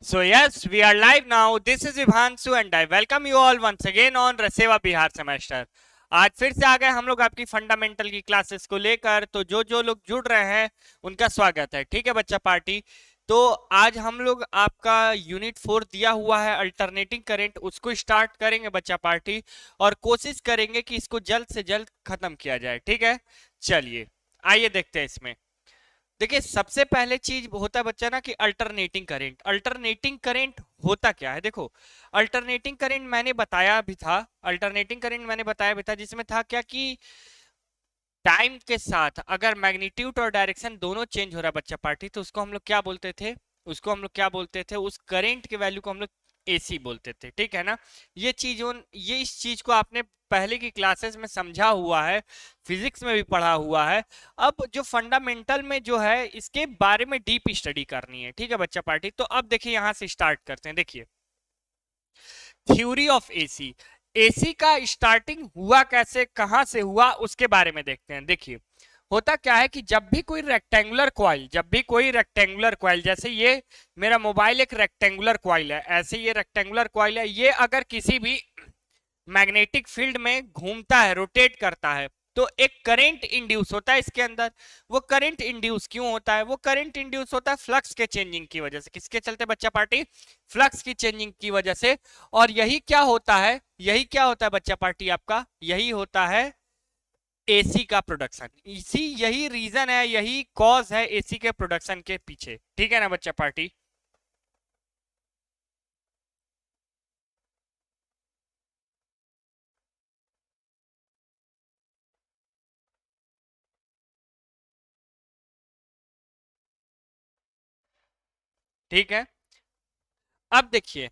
So yes, we are live now. This is Vibhanshu and I welcome you all once again on रसेवा Bihar semester. आज फिर से आ गए हम लोग आपकी फंडामेंटल की क्लासेस को लेकर। तो जो जो लोग जुड़ रहे हैं उनका स्वागत है। ठीक है बच्चा पार्टी। तो आज हम लोग आपका यूनिट 4 दिया हुआ है अल्टरनेटिंग करंट, उसको स्टार्ट करेंगे बच्चा पार्टी, और कोशिश करेंगे कि इसको जल्द से जल्द खत्म किया जाए। ठीक है, चलिए आइए देखते हैं इसमें। देखिए सबसे पहले चीज होता है बच्चा ना कि अल्टरनेटिंग करंट। अल्टरनेटिंग करंट होता क्या है, देखो। अल्टरनेटिंग करंट मैंने बताया भी था, अल्टरनेटिंग करंट मैंने बताया भी था जिसमें था क्या कि टाइम के साथ अगर मैग्नीट्यूड और डायरेक्शन दोनों चेंज हो रहा है बच्चा पार्टी, तो उसको हम लोग क्या बोलते थे, उसको हम लोग क्या बोलते थे, उस करंट के वैल्यू को हम लोग एसी बोलते थे। ठीक है ना। ये इस चीज को आपने पहले की क्लासेस में समझा हुआ है, फिजिक्स में भी पढ़ा हुआ है। अब जो फंडामेंटल में जो है इसके बारे में डीप स्टडी करनी है। ठीक है बच्चा पार्टी। तो अब देखिए यहां से स्टार्ट करते हैं। देखिए थ्योरी ऑफ एसी, एसी का स्टार्टिंग हुआ कैसे, कहां से हुआ, उसके बारे में देखते हैं। देखिए होता क्या है कि जब भी कोई रेक्टेंगुलर कॉइल, जैसे ये मेरा मोबाइल एक रेक्टेंगुलर कॉइल है, ऐसे ये रेक्टेंगुलर कॉइल है, ये अगर किसी भी मैग्नेटिक फील्ड में घूमता है, रोटेट करता है, तो एक करंट इंड्यूस होता है इसके अंदर। वो करंट इंड्यूस क्यों होता है, वो करंट इंड्यूस होता है फ्लक्स के चेंजिंग की वजह से। किसके चलते बच्चा पार्टी, फ्लक्स की चेंजिंग की वजह से। और यही क्या होता है बच्चा पार्टी आपका, यही होता है एसी का प्रोडक्शन। यही रीजन है, यही कॉज है एसी के प्रोडक्शन के पीछे। ठीक है ना बच्चा पार्टी। ठीक है, अब देखिए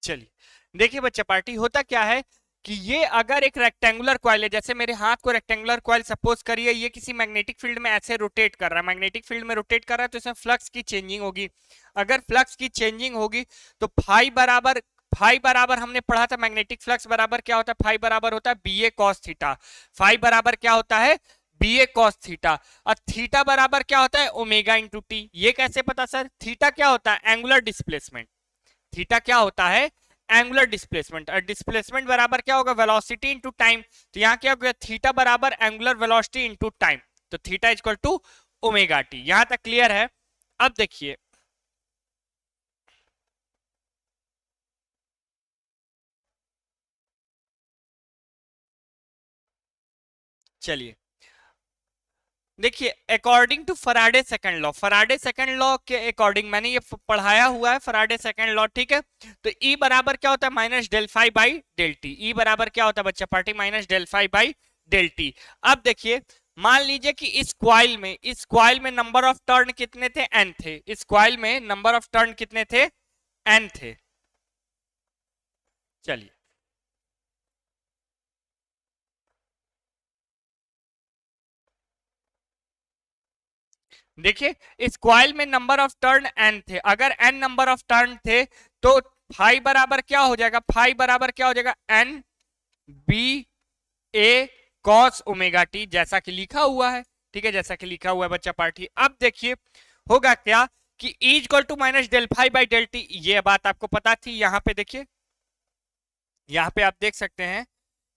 चलिए देखिए बच्चा पार्टी, होता क्या है कि ये अगर एक रेक्टेंगुलर कॉइल है, जैसे मेरे हाथ को रेक्टेंगुलर कॉइल सपोज करिए, ये किसी मैग्नेटिक फील्ड में ऐसे रोटेट कर रहा है, मैग्नेटिक फील्ड में रोटेट कर रहा है, तो इसमें फ्लक्स की चेंजिंग होगी। अगर फ्लक्स की चेंजिंग होगी तो फाई बराबर हमने पढ़ा था, मैग्नेटिक फ्लक्स बराबर क्या होता है, फाई बराबर होता है बी ए कॉस थीटा। फाई बराबर क्या होता है, बी ए कॉस थीटा। और थीटा बराबर क्या होता है, ओमेगा इंटू टी। ये कैसे पता सर, थीटा क्या होता है, एंगुलर डिस्प्लेसमेंट। थीटा क्या होता है, एंगुलर डिस्प्लेसमेंट। और डिस्प्लेसमेंट बराबर क्या होगा, वेलोसिटी इनटू टाइम। तो यहां क्या होगा, थीटा बराबर एंगुलर वेलोसिटी इनटू टाइम। तो theta equal to omega t. यहां तक क्लियर है। अब देखिए चलिए देखिए according to Faraday second law, Faraday second law के अकॉर्डिंग मैंने ये पढ़ाया हुआ है, फराडे सेकंड लॉ। ठीक है। तो ई बराबर क्या होता है, minus del phi by del t. E बराबर क्या होता है बच्चा पार्टी, minus del phi by del t. अब देखिए मान लीजिए कि इस क्वाइल में नंबर ऑफ टर्न कितने थे, एन थे। इस क्वाइल में नंबर ऑफ टर्न कितने थे, एन थे। चलिए देखिए इस क्वाइल में नंबर ऑफ टर्न एन थे। अगर एन नंबर ऑफ टर्न थे तो फाई बराबर क्या हो जाएगा, फाई बराबर क्या हो जाएगा, एन बी ए कॉस ओमेगा टी, जैसा कि लिखा हुआ है। ठीक है, जैसा कि लिखा हुआ है बच्चा पार्टी। अब देखिए होगा क्या कि E equal to minus del phi by del t, ये बात आपको पता थी। यहां पे देखिए, यहां पे आप देख सकते हैं,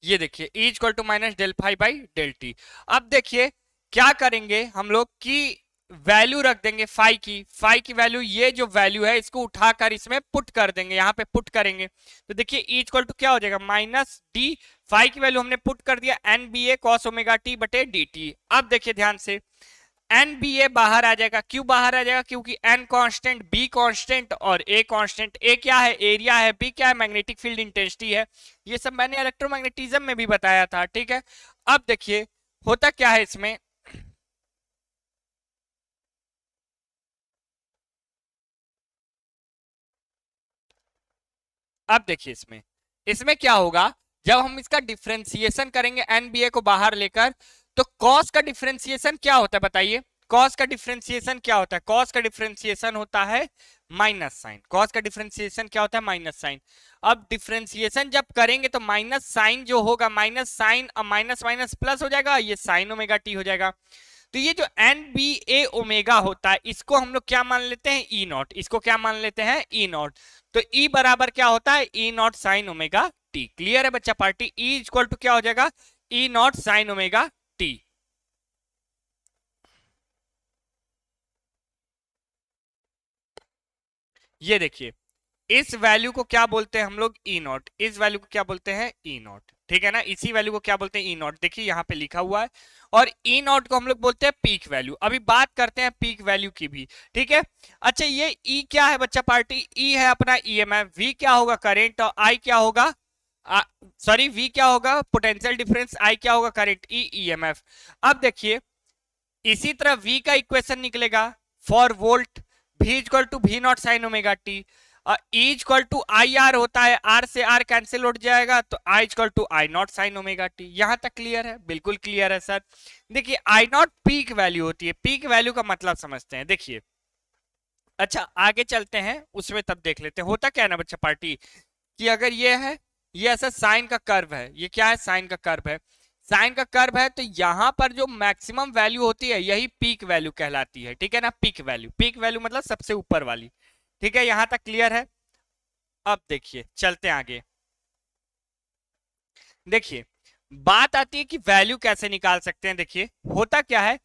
ये देखिए E equal to minus del phi by del t. अब देखिए क्या करेंगे हम लोग कि वैल्यू रख देंगे फाई की वैल्यू, ये जो वैल्यू है इसको उठाकर इसमें पुट कर देंगे, यहां पे पुट करेंगे। तो देखिए E इक्वल टू क्या हो जाएगा, माइनस डी, फाई की वैल्यू हमने पुट कर दिया एन बी ए कॉस ओमेगा टी बटे डी टी। अब देखिए ध्यान से, एन बी ए बाहर आ जाएगा। क्यों बाहर आ जाएगा, क्योंकि एन कांस्टेंट, बी कांस्टेंट और ए कांस्टेंट। ए क्या है, एरिया है, बी क्या है, मैग्नेटिक फील्ड इंटेंसिटी है। ये सब मैंने इलेक्ट्रोमैग्नेटिज्म में भी बताया था। ठीक है। अब देखिए होता क्या है इसमें, अब देखिए इसमें इसमें क्या होगा, जब हम इसका डिफ्रेंसिएशन करेंगे एन बी ए को बाहर लेकर, तो कॉस का डिफरेंशिएशन क्या होता है बताइए? कॉस का डिफरेंशिएशन क्या होता है? कॉस का डिफरेंशिएशन होता है माइनस साइन। कॉस का डिफरेंशिएशन क्या होता है? Minus sign. अब डिफरेंशिएशन जब करेंगे तो माइनस साइन जो होगा, माइनस साइन अब माइनस माइनस प्लस हो जाएगा, ये साइन ओमेगा टी हो जाएगा। तो ये जो एन बी ए ओमेगा होता है इसको हम लोग क्या मान लेते हैं? E not. इसको क्या मान लेते हैं? E not. तो ई बराबर क्या होता है? E not sine omega t. Clear है बच्चा पार्टी? ई इक्वल टू क्या हो जाएगा? E not sine omega t. ये देखिए, इस वैल्यू को क्या बोलते हैं हम लोग? ई नॉट। इस वैल्यू को क्या बोलते हैं? E not. ठीक है ना? इसी वैल्यू को क्या बोलते हैं? E not. देखिए यहाँ पे लिखा हुआ है। और ई नॉट को हम लोग बोलते हैं पीक वैल्यू। अभी बात करते हैं पीक वैल्यू की भी। ठीक है, अच्छा ये ई क्या है बच्चा पार्टी? ई है अपना ईएमएफ, वी क्या होगा? करेंट, और आई क्या होगा? सॉरी, वी क्या होगा? पोटेंशियल डिफरेंस, आई क्या होगा? Current, E EMF. अब देखिए इसी तरह v का इक्वेशन निकलेगा for volt, v equal to we not sine omega t. E equal to I R होता है, आर से आर कैंसिल हो जाएगा, तो I equal to I not sine omega t. यहां तक क्लियर है? बिल्कुल क्लियर है सर। देखिए आई नॉट पीक वैल्यू होती है। पीक वैल्यू का मतलब समझते हैं। देखिए अच्छा आगे चलते हैं, उसमें तब देख लेते हैं होता क्या है ना बच्चा पार्टी, कि अगर ये है, ये ऐसा साइन का कर्व है, ये क्या है? साइन का कर्व है। साइन का कर्व है तो यहां पर जो मैक्सिमम वैल्यू होती है यही पीक वैल्यू कहलाती है। ठीक है ना? पीक वैल्यू, पीक वैल्यू मतलब सबसे ऊपर वाली। ठीक है, यहां तक क्लियर है? अब देखिए चलते हैं आगे। देखिए बात आती है कि वैल्यू कैसे निकाल सकते हैं। देखिए होता क्या है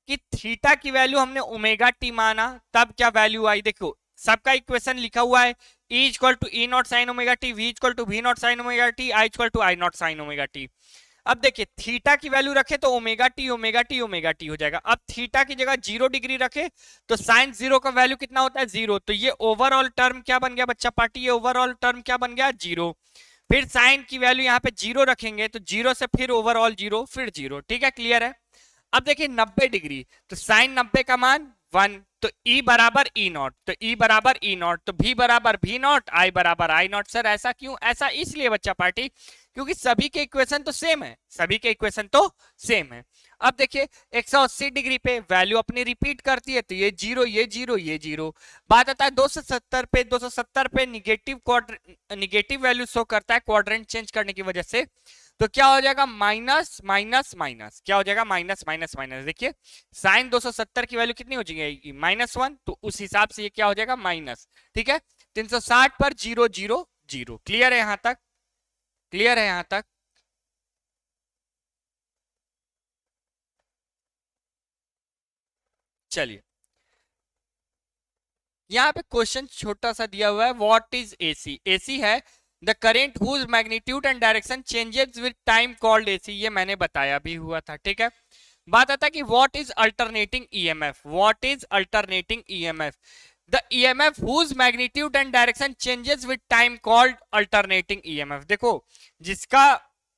कि थीटा की वैल्यू हमने ओमेगा टी माना, तब क्या वैल्यू आई? देखो सबका इक्वेशन लिखा हुआ है, E equal to E not sine omega t, v equal to we not sine omega t, I equal to I not sine omega t. अब देखिए थीटा की वैल्यू रखे तो omega t omega t omega t हो जाएगा। अब theta की जगह 0 डिग्री रखे तो साइन 0 का वैल्यू कितना होता है? 0। तो ये ओवरऑल टर्म क्या बन गया बच्चा पार्टी? ये ओवरऑल टर्म क्या बन गया? 0। फिर साइन की वैल्यू यहाँ पे 0 रखेंगे तो 0 से फिर ओवरऑल 0 फिर 0। ठीक है, क्लियर है? अब देखिए 90 डिग्री, तो साइन 90 का मान 1, तो E बराबर ई नॉट, तो E बराबर ई नॉट, तो V बराबर V नॉट, I बराबर I नॉट। सर ऐसा क्यों? ऐसा इसलिए बच्चा पार्टी क्योंकि सभी के इक्वेशन तो सेम है, सभी के इक्वेशन तो सेम है। अब देखिए 180 डिग्री पे वैल्यू अपनी रिपीट करती है, तो ये 0 ये 0 ये 0। बात आता है 270 पे, 270 पे निगेटिव वैल्यू शो करता है क्वाड्रेंट चेंज करने की वजह से, तो क्या हो जाएगा? माइनस माइनस माइनस, क्या हो जाएगा? Minus minus minus. देखिए साइन 270 की वैल्यू कितनी हो जाएगी? -1, तो उस हिसाब से ये क्या हो जाएगा? माइनस। ठीक है, 360 पर 0 0 0। क्लियर है यहां तक? क्लियर है यहां तक? चलिए यहाँ पे क्वेश्चन छोटा सा दिया हुआ है, व्हाट इज एसी? एसी है the current whose magnitude and direction changes with time called AC. ये मैंने बताया भी हुआ था। ठीक है, बात आता है कि what is alternating EMF? What is alternating EMF? The EMF whose magnitude and direction changes with time called alternating EMF. देखो जिसका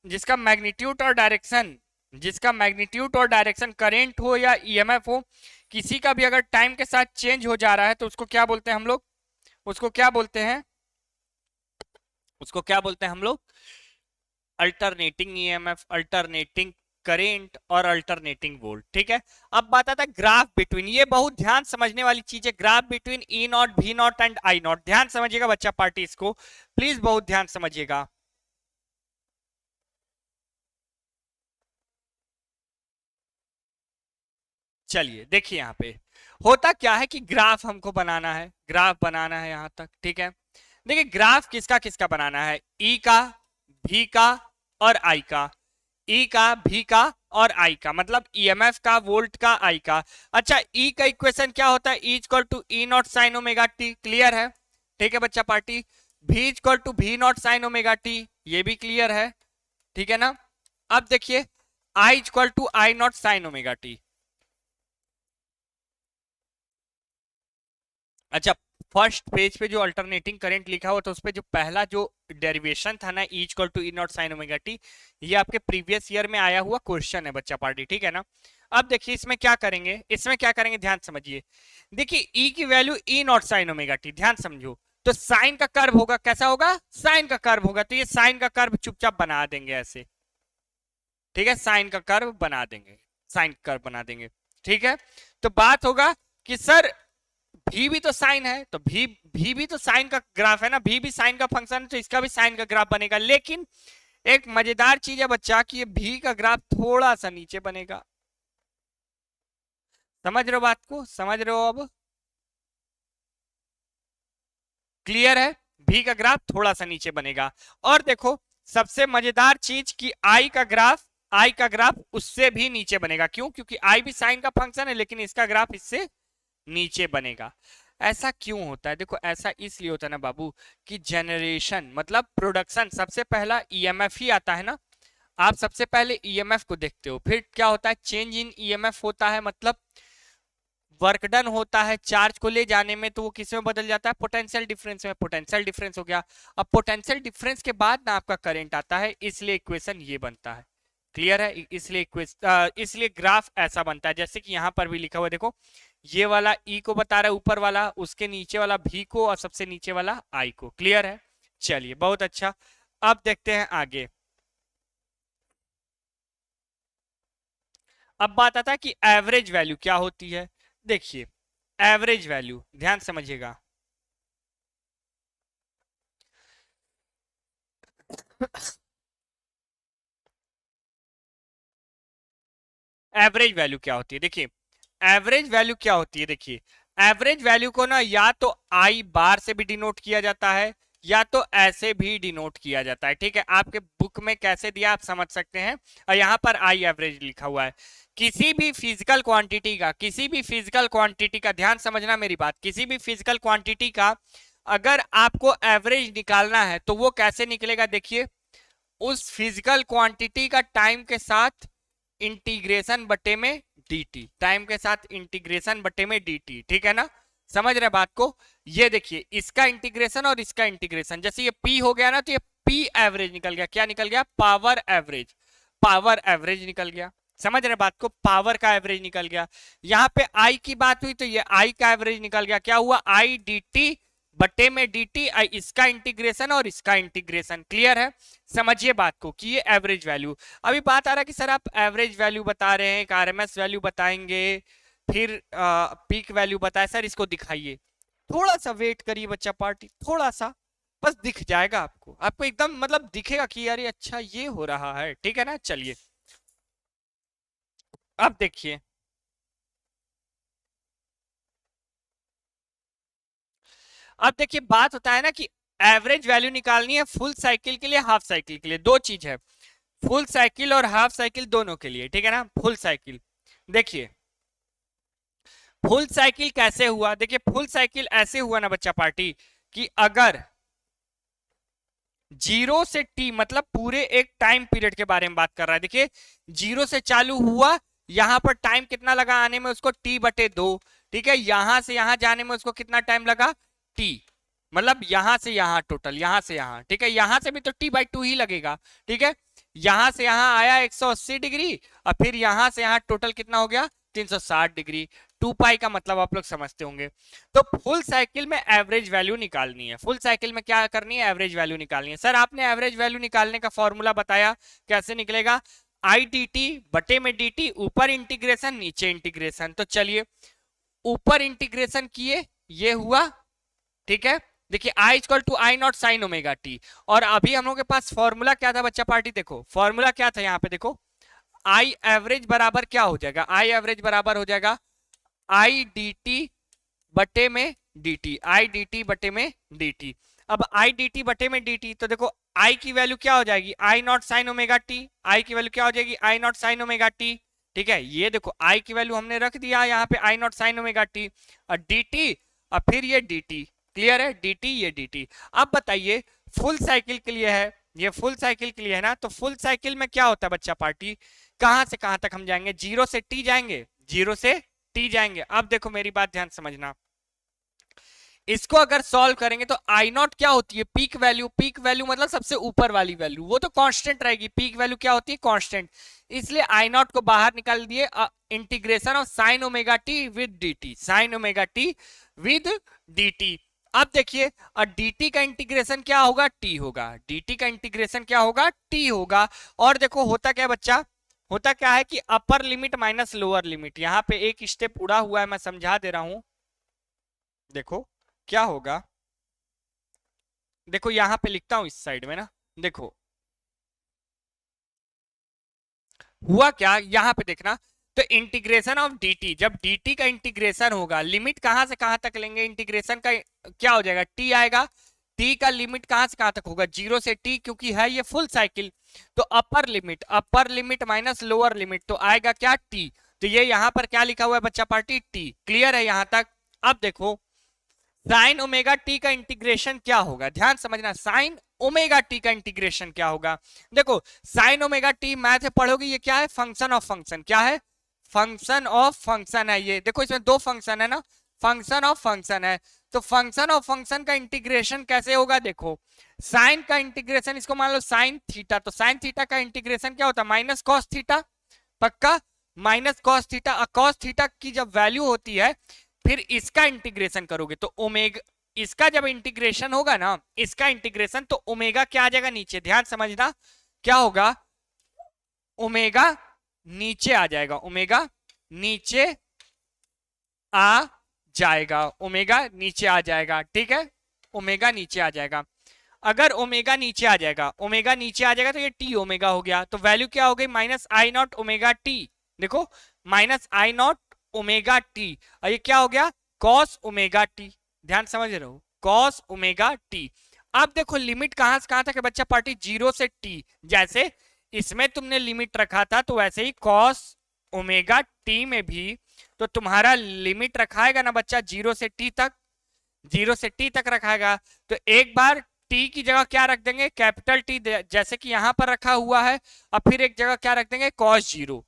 जिसका मैग्नीट्यूड और डायरेक्शन, जिसका मैग्नीट्यूड और डायरेक्शन करेंट हो या ईएमएफ हो, किसी का भी अगर टाइम के साथ चेंज हो जा रहा है तो उसको क्या बोलते हैं हम लोग? उसको क्या बोलते हैं? उसको क्या बोलते हैं हम लोग? अल्टरनेटिंग ईएमएफ, अल्टरनेटिंग करेंट और अल्टरनेटिंग वोल्ट। ठीक है, अब बात आता है ग्राफ बिटवीन। ये बहुत ध्यान समझने वाली चीज है, ग्राफ बिटवीन ई नॉट भी नॉट एंड आई नॉट। ध्यान समझिएगा बच्चा पार्टी, इसको प्लीज बहुत ध्यान समझिएगा। चलिए देखिए यहाँ पे होता क्या है कि ग्राफ हमको बनाना है, ग्राफ बनाना है यहां तक। ठीक है, देखिए ग्राफ किसका किसका बनाना है? ई का, भी का और आई का। ई का, भी का और आई का, मतलब ईएमएफ का, वोल्ट का, आई का। अच्छा ई का इक्वेशन क्या होता है? E equal to E not sine omega t. Clear है? ठीक है बच्चा पार्टी। भी इक्वल टू भी नॉट साइन ओमेगा टी, ये भी क्लियर है। ठीक है ना? अब देखिए I equal to I not sine omega t. अच्छा फर्स्ट पेज पे जो अल्टरनेटिंग करंट लिखा हुआ था उस पे जो पहला जो डेरिवेशन था ना, e equal to E not sine omega t, ये आपके प्रीवियस ईयर में आया हुआ क्वेश्चन है बच्चा पार्टी। ठीक है ना? अब देखिए इसमें क्या करेंगे, इसमें क्या करेंगे, ध्यान समझिए। देखिए ई की value E not sine omega T, ध्यान समझो। तो साइन का कर्व होगा, कैसा होगा? साइन का कर्व होगा, तो ये साइन का कर्व चुपचाप बना देंगे ऐसे। ठीक है, साइन का कर्व बना देंगे। साइन कर्व बना देंगे। ठीक है, तो बात होगा कि सर भी तो साइन है, तो भी तो साइन का ग्राफ है ना, भी साइन का फंक्शन है, तो इसका भी साइन का ग्राफ बनेगा। लेकिन एक मजेदार चीज है बच्चा कि ये भी का ग्राफ थोड़ा सा नीचे बनेगा। समझ रहे हो बात को, समझ रहे हो अब? क्लियर है, भी का ग्राफ थोड़ा सा नीचे बनेगा। और देखो सबसे मजेदार चीज कि आई का ग्राफ उससे भी नीचे बनेगा। क्यों? क्योंकि आई भी साइन का फंक्शन है, लेकिन इसका ग्राफ इससे नीचे बनेगा। ऐसा क्यों होता है? देखो ऐसा इसलिए होता है ना बाबू कि जनरेशन मतलब प्रोडक्शन, सबसे पहला ईएमएफ ही आता है ना। आप सबसे पहले ईएमएफ को देखते हो, फिर क्या होता है, चेंज इन ईएमएफ होता है, मतलब वर्क डन होता है चार्ज को ले जाने में, तो वो किस में बदल जाता है, पोटेंशियल डिफरेंस में। पोटेंशियल डिफरेंस हो गया। अब पोटेंशियल डिफरेंस के बाद ना आपका करंट आता है, इसलिए इक्वेशन ये बनता है। क्लियर है? इसलिए ग्राफ ऐसा बनता है, जैसे कि यहां पर भी लिखा हुआ देखो, ये वाला ई को बता रहा है ऊपर वाला, उसके नीचे वाला भी को, और सबसे नीचे वाला आई को। क्लियर है? चलिए बहुत अच्छा, अब देखते हैं आगे। अब बात आता है कि एवरेज वैल्यू क्या होती है। देखिए एवरेज वैल्यू ध्यान समझिएगा। एवरेज वैल्यू क्या होती है? देखिए एवरेज वैल्यू क्या होती है, देखिए एवरेज वैल्यू को ना या तो आई बार से भी डिनोट किया जाता है, या तो ऐसे भी डिनोट किया जाता है। ठीक है, आपके बुक में कैसे दिया आप समझ सकते हैं, और यहां पर आई एवरेज लिखा हुआ है। किसी भी फिजिकल क्वांटिटी का ध्यान समझना मेरी बात, किसी भी फिजिकल क्वांटिटी का अगर आपको एवरेज निकालना है तो वो कैसे निकलेगा? देखिए उस फिजिकल क्वांटिटी का टाइम के साथ इंटीग्रेशन बटे में dt, टाइम के साथ इंटीग्रेशन बटे में dt। ठीक है ना, समझ रहे बात को? ये देखिए इसका इंटीग्रेशन और इसका इंटीग्रेशन, जैसे ये p हो गया ना, तो ये p एवरेज निकल गया। क्या निकल गया? Power average. पावर एवरेज निकल गया। समझ रहे बात को? पावर का एवरेज निकल गया। यहां पे i की बात हुई तो ये i का एवरेज निकल गया। क्या हुआ? i dt बटे में dt, इसका इंटीग्रेशन और इसका इंटीग्रेशन। क्लियर है? समझिए बात को कि ये एवरेज वैल्यू। अभी बात आ रहा है कि सर आप एवरेज वैल्यू बता रहे हैं, आरएमएस वैल्यू बताएंगे, फिर पीक वैल्यू बताए, सर इसको दिखाइए। थोड़ा सा वेट करिए बच्चा पार्टी, थोड़ा सा बस दिख जाएगा आपको, आपको एकदम मतलब दिखेगा कि यार अच्छा ये हो रहा है। ठीक है ना, चलिए अब देखिए, अब देखिए बात होता है ना कि एवरेज वैल्यू निकालनी है फुल साइकिल के लिए, हाफ साइकिल के लिए। दो चीज है, फुल साइकिल और हाफ साइकिल दोनों के लिए। ठीक है ना, फुल साइकिल देखिए फुल साइकिल कैसे हुआ। देखिए फुल साइकिल ऐसे हुआ ना बच्चा पार्टी कि अगर जीरो से टी, मतलब पूरे एक टाइम पीरियड के बारे में बात कर रहा है। देखिए जीरो से चालू हुआ, यहां पर टाइम कितना लगा आने में उसको, टी बटे दो। ठीक है, यहां से यहां जाने में उसको कितना टाइम लगा, टी, मतलब यहां से यहां टोटल, यहां से यहां। ठीक है, यहां से भी तो टी बाई टू ही लगेगा। ठीक है, यहां से यहां आया 180 डिग्री, और फिर यहां से यहां टोटल कितना हो गया, 360 डिग्री। 2 पाई का मतलब आप लोग समझते होंगे। तो फुल साइकिल में एवरेज वैल्यू निकालनी है। फुल साइकिल में क्या करनी है, एवरेज वैल्यू निकालनी है। सर आपने एवरेज वैल्यू निकालने का फॉर्मूला बताया, कैसे निकलेगा, आई डी टी बटे में डी टी, ऊपर इंटीग्रेशन नीचे इंटीग्रेशन। तो चलिए ऊपर इंटीग्रेशन किए, ये हुआ। ठीक है, देखिए I equal to I not sine omega t, और अभी हम लोग के पास फॉर्मूला क्या था बच्चा पार्टी, देखो फॉर्मूला क्या था यहाँ पे, देखो आई एवरेज बराबर क्या हो जाएगा, आई एवरेज बराबर हो जाएगा आई डी टी बटे में dt, आई डी टी बटे में dt। अब आई डी टी बटे में dt, तो देखो आई की वैल्यू क्या हो जाएगी, आई not sine omega t. I की वैल्यू क्या हो जाएगी, आई नॉट साइन ओमेगा टी। ठीक है, ये देखो आई की वैल्यू हमने रख दिया यहाँ पे, आई नॉट साइन ओमेगा टी, और dt, और फिर ये dt। क्लियर है, dt ये dt। अब बताइए फुल साइकिल के लिए है, ये फुल साइकिल के लिए है ना, तो फुल साइकिल में क्या होता है बच्चा पार्टी, कहां से कहां तक हम जाएंगे, जीरो से टी जाएंगे, जीरो से टी जाएंगे। अब देखो मेरी बात ध्यान समझना, इसको अगर सॉल्व करेंगे तो आई नॉट क्या होती है, पीक वैल्यू। पीक वैल्यू मतलब सबसे ऊपर वाली वैल्यू, वो तो कांस्टेंट रहेगी। पीक वैल्यू क्या होती है, कांस्टेंट। इसलिए आई नॉट को बाहर निकाल दिए, integration of sine omega T with dt, sign omega T with dt। अब देखिए और dt का इंटीग्रेशन क्या होगा, t होगा, dt का इंटीग्रेशन क्या होगा, t होगा। और देखो होता क्या बच्चा, होता क्या है कि upper limit minus lower limit, यहाँ पे एक स्टेप उड़ा हुआ है, मैं समझा दे रहा हूं। देखो क्या होगा, देखो यहाँ पे लिखता हूं इस साइड में ना, देखो हुआ क्या, यहाँ पे देखना। तो इंटीग्रेशन ऑफ dt, जब dt का इंटीग्रेशन होगा, लिमिट कहां से कहां तक लेंगे, इंटीग्रेशन का क्या हो जाएगा, t आएगा। t का लिमिट कहां से कहां तक होगा, 0 से t, क्योंकि है ये फुल साइकिल। तो upper limit minus lower limit, तो आएगा क्या, t। तो ये यहां पर क्या लिखा हुआ है बच्चा पार्टी, t। क्लियर है यहां तक। अब देखो साइन ओमेगा टी का इंटीग्रेशन क्या होगा, ध्यान समझना, साइन ओमेगा टी का इंटीग्रेशन क्या होगा। देखो साइन ओमेगा टी मैथ पढ़ोगे, ये क्या है, फंक्शन ऑफ फंक्शन, क्या है, फंक्शन ऑफ फंक्शन है। ये देखो इसमें दो फंक्शन है ना, फंक्शन ऑफ फंक्शन है। तो फंक्शन ऑफ फंक्शन का इंटीग्रेशन कैसे होगा, देखो साइन का इंटीग्रेशन, इसको मान लो साइन थीटा, तो साइन थीटा का इंटीग्रेशन क्या होता है, माइनस कॉस थीटा, पक्का, minus cos theta. Cos theta की जब वैल्यू होती है, फिर इसका इंटीग्रेशन करोगे तो ओमेगा, इसका जब इंटीग्रेशन होगा ना, इसका इंटीग्रेशन, तो ओमेगा क्या आ जाएगा नीचे, ध्यान समझना, क्या होगा, ओमेगा नीचे आ जाएगा, ओमेगा नीचे आ जाएगा, ओमेगा नीचे आ जाएगा, ठीक है, ओमेगा नीचे आ जाएगा। अगर ओमेगा नीचे आ जाएगा, ओमेगा नीचे आ जाएगा तो ये टी ओमेगा हो गया, तो वैल्यू क्या हो गई, minus I not omega t. देखो minus I not omega t, और ये क्या हो गया, कॉस ओमेगा टी। ध्यान समझ रहे हो, कॉस ओमेगा टी। अब देखो लिमिट कहां से कहां तक है बच्चा पार्टी, 0 से टी, जैसे इसमें तुमने लिमिट रखा था, तो वैसे ही कॉस ओमेगा टी में भी तो तुम्हारा लिमिट रखाएगा ना बच्चा, 0 से टी तक, 0 से टी तक रखाएगा। तो एक बार टी की जगह क्या रख देंगे, कैपिटल टी, जैसे कि यहां पर रखा हुआ है, और फिर एक जगह क्या रख देंगे, कॉस 0,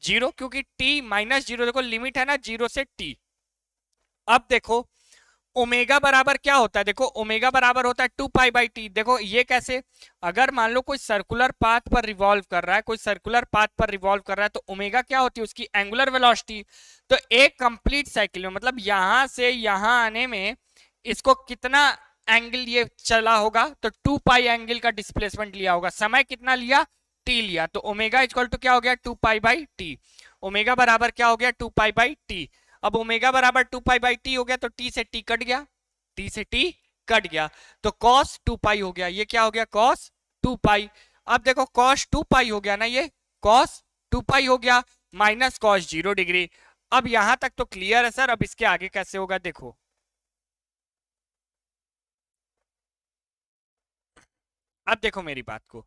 0, क्योंकि टी माइनस 0, देखो लिमिट है ना 0 से टी। अब देखो ओमेगा बराबर क्या होता है, देखो ओमेगा बराबर होता है 2 पाई/t। देखो ये कैसे, अगर मान लो कोई सर्कुलर पाथ पर रिवॉल्व कर रहा है, कोई सर्कुलर पाथ पर रिवॉल्व कर रहा है, तो ओमेगा क्या होती है, उसकी एंगुलर वेलोसिटी। तो एक कंप्लीट साइकिल में, मतलब यहां से यहां आने में इसको कितना एंगल ये चला होगा, तो 2 पाई एंगल का डिस्प्लेसमेंट लिया होगा, समय कितना लिया, t लिया। तो ओमेगा इक्वल टू क्या हो गया, 2 पाई/t। ओमेगा बराबर क्या हो गया, 2 पाई/t। अब ओमेगा बराबर 2 पाई/t हो गया, तो t से t कट गया, t से t कट गया, तो cos 2 पाई हो गया, ये क्या हो गया, cos 2 पाई। अब देखो cos 2 पाई हो गया ना, ये cos 2 पाई हो गया, माइनस cos 0 डिग्री। अब यहां तक तो क्लियर है सर, अब इसके आगे कैसे होगा, देखो अब देखो मेरी बात को,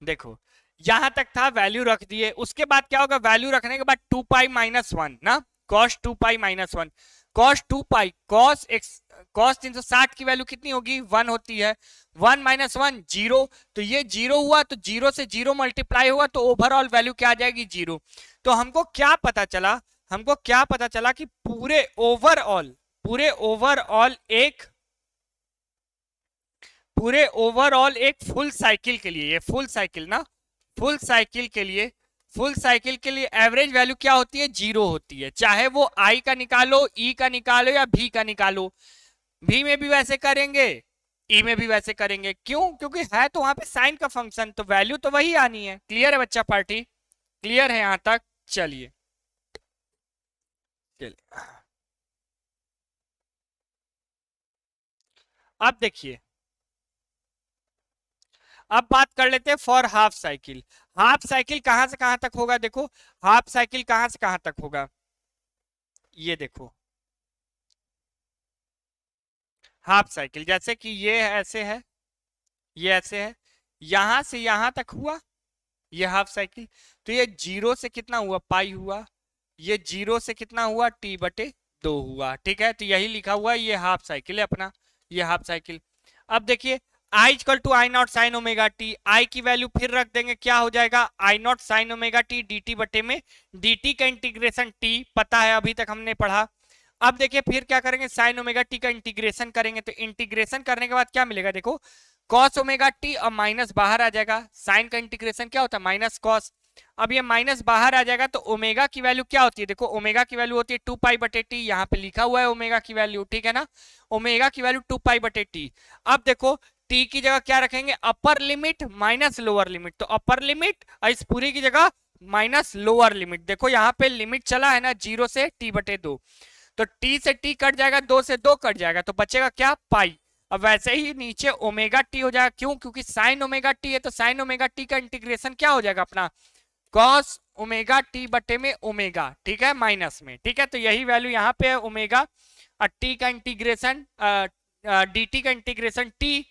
देखो यहां तक था, वैल्यू रख दिए, उसके बाद क्या होगा, वैल्यू रखने के बाद 2 पाई-1 ना, cos 2 पाई-1, cos 2 पाई, cos 360 की वैल्यू कितनी होगी, 1 होती है, 1 - 1 0, तो ये 0 हुआ, तो 0 से 0 मल्टीप्लाई हुआ, तो ओवरऑल वैल्यू क्या आ जाएगी, 0। तो हमको क्या पता चला, हमको क्या पता चला कि पूरे ओवरऑल एक फुल साइकिल के लिए, ये फुल साइकिल ना, फुल साइकिल के लिए, फुल साइकिल के लिए एवरेज वैल्यू क्या होती है, 0 होती है, चाहे वो आई का निकालो, ई का निकालो, या भी का निकालो। भी में भी वैसे करेंगे, ई में भी वैसे करेंगे, क्यों, क्योंकि है तो वहां पे साइन का फंक्शन, तो वैल्यू तो वही आनी है। क्लियर है बच्चा पार्टी, क्लियर है यहां तक, चलिए चलिए अब देखिए, अब बात कर लेते हैं for half cycle. Half cycle कहां से कहां तक होगा, देखो हाफ साइकिल कहां से कहां तक होगा, ये देखो हाफ साइकिल, जैसे कि ये ऐसे है, ये ऐसे है, यहां से यहां तक हुआ, ये हाफ साइकिल। तो ये 0 से कितना हुआ, पाई हुआ, ये 0 से कितना हुआ, t/2 हुआ, ठीक है। तो यही लिखा हुआ है, ये हाफ साइकिल है अपना, ये हाफ साइकिल। अब देखिए I equal to I not sine omega t, I की वैल्यू फिर रख देंगे, क्या हो जाएगा, I not sine omega t dt बटे में dt का इंटीग्रेशन t पता है, अभी तक हमने पढ़ा। अब देखिए फिर क्या करेंगे, साइन ओमेगा टी का इंटीग्रेशन करेंगे, तो इंटीग्रेशन करने के बाद क्या मिलेगा, देखो कॉस ओमेगा टी, और माइनस बाहर आ जाएगा, साइन का इंटीग्रेशन क्या होता है, माइनस कॉस। अब ये माइनस बाहर आ जाएगा, तो ओमेगा की वैल्यू क्या होती है, देखो ओमेगा की वैल्यू होती है 2 पाई/t, यहाँ पे लिखा हुआ है ओमेगा की वैल्यू, ठीक है ना, ओमेगा की वैल्यू 2 पाई/t। अब देखो टी की जगह क्या रखेंगे, upper limit minus lower limit, तो अपर लिमिट और इस पूरी की जगह माइनस लोअर लिमिट। देखो यहाँ पे लिमिट चला है ना 0 से t/2, तो t से t कट जाएगा, 2 से 2 कट जाएगा, तो बचेगा क्या, पाई। अब वैसे ही नीचे ओमेगा टी हो जाएगा, क्यों, क्योंकि साइन ओमेगा टी है, तो साइन ओमेगा टी का इंटीग्रेशन क्या हो जाएगा अपना, कॉस ओमेगा टी बटे में ओमेगा, ठीक है, माइनस में, ठीक है। तो यही वैल्यू यहाँ पे है ओमेगा, और टी का इंटीग्रेशन dt का इंटीग्रेशन टी,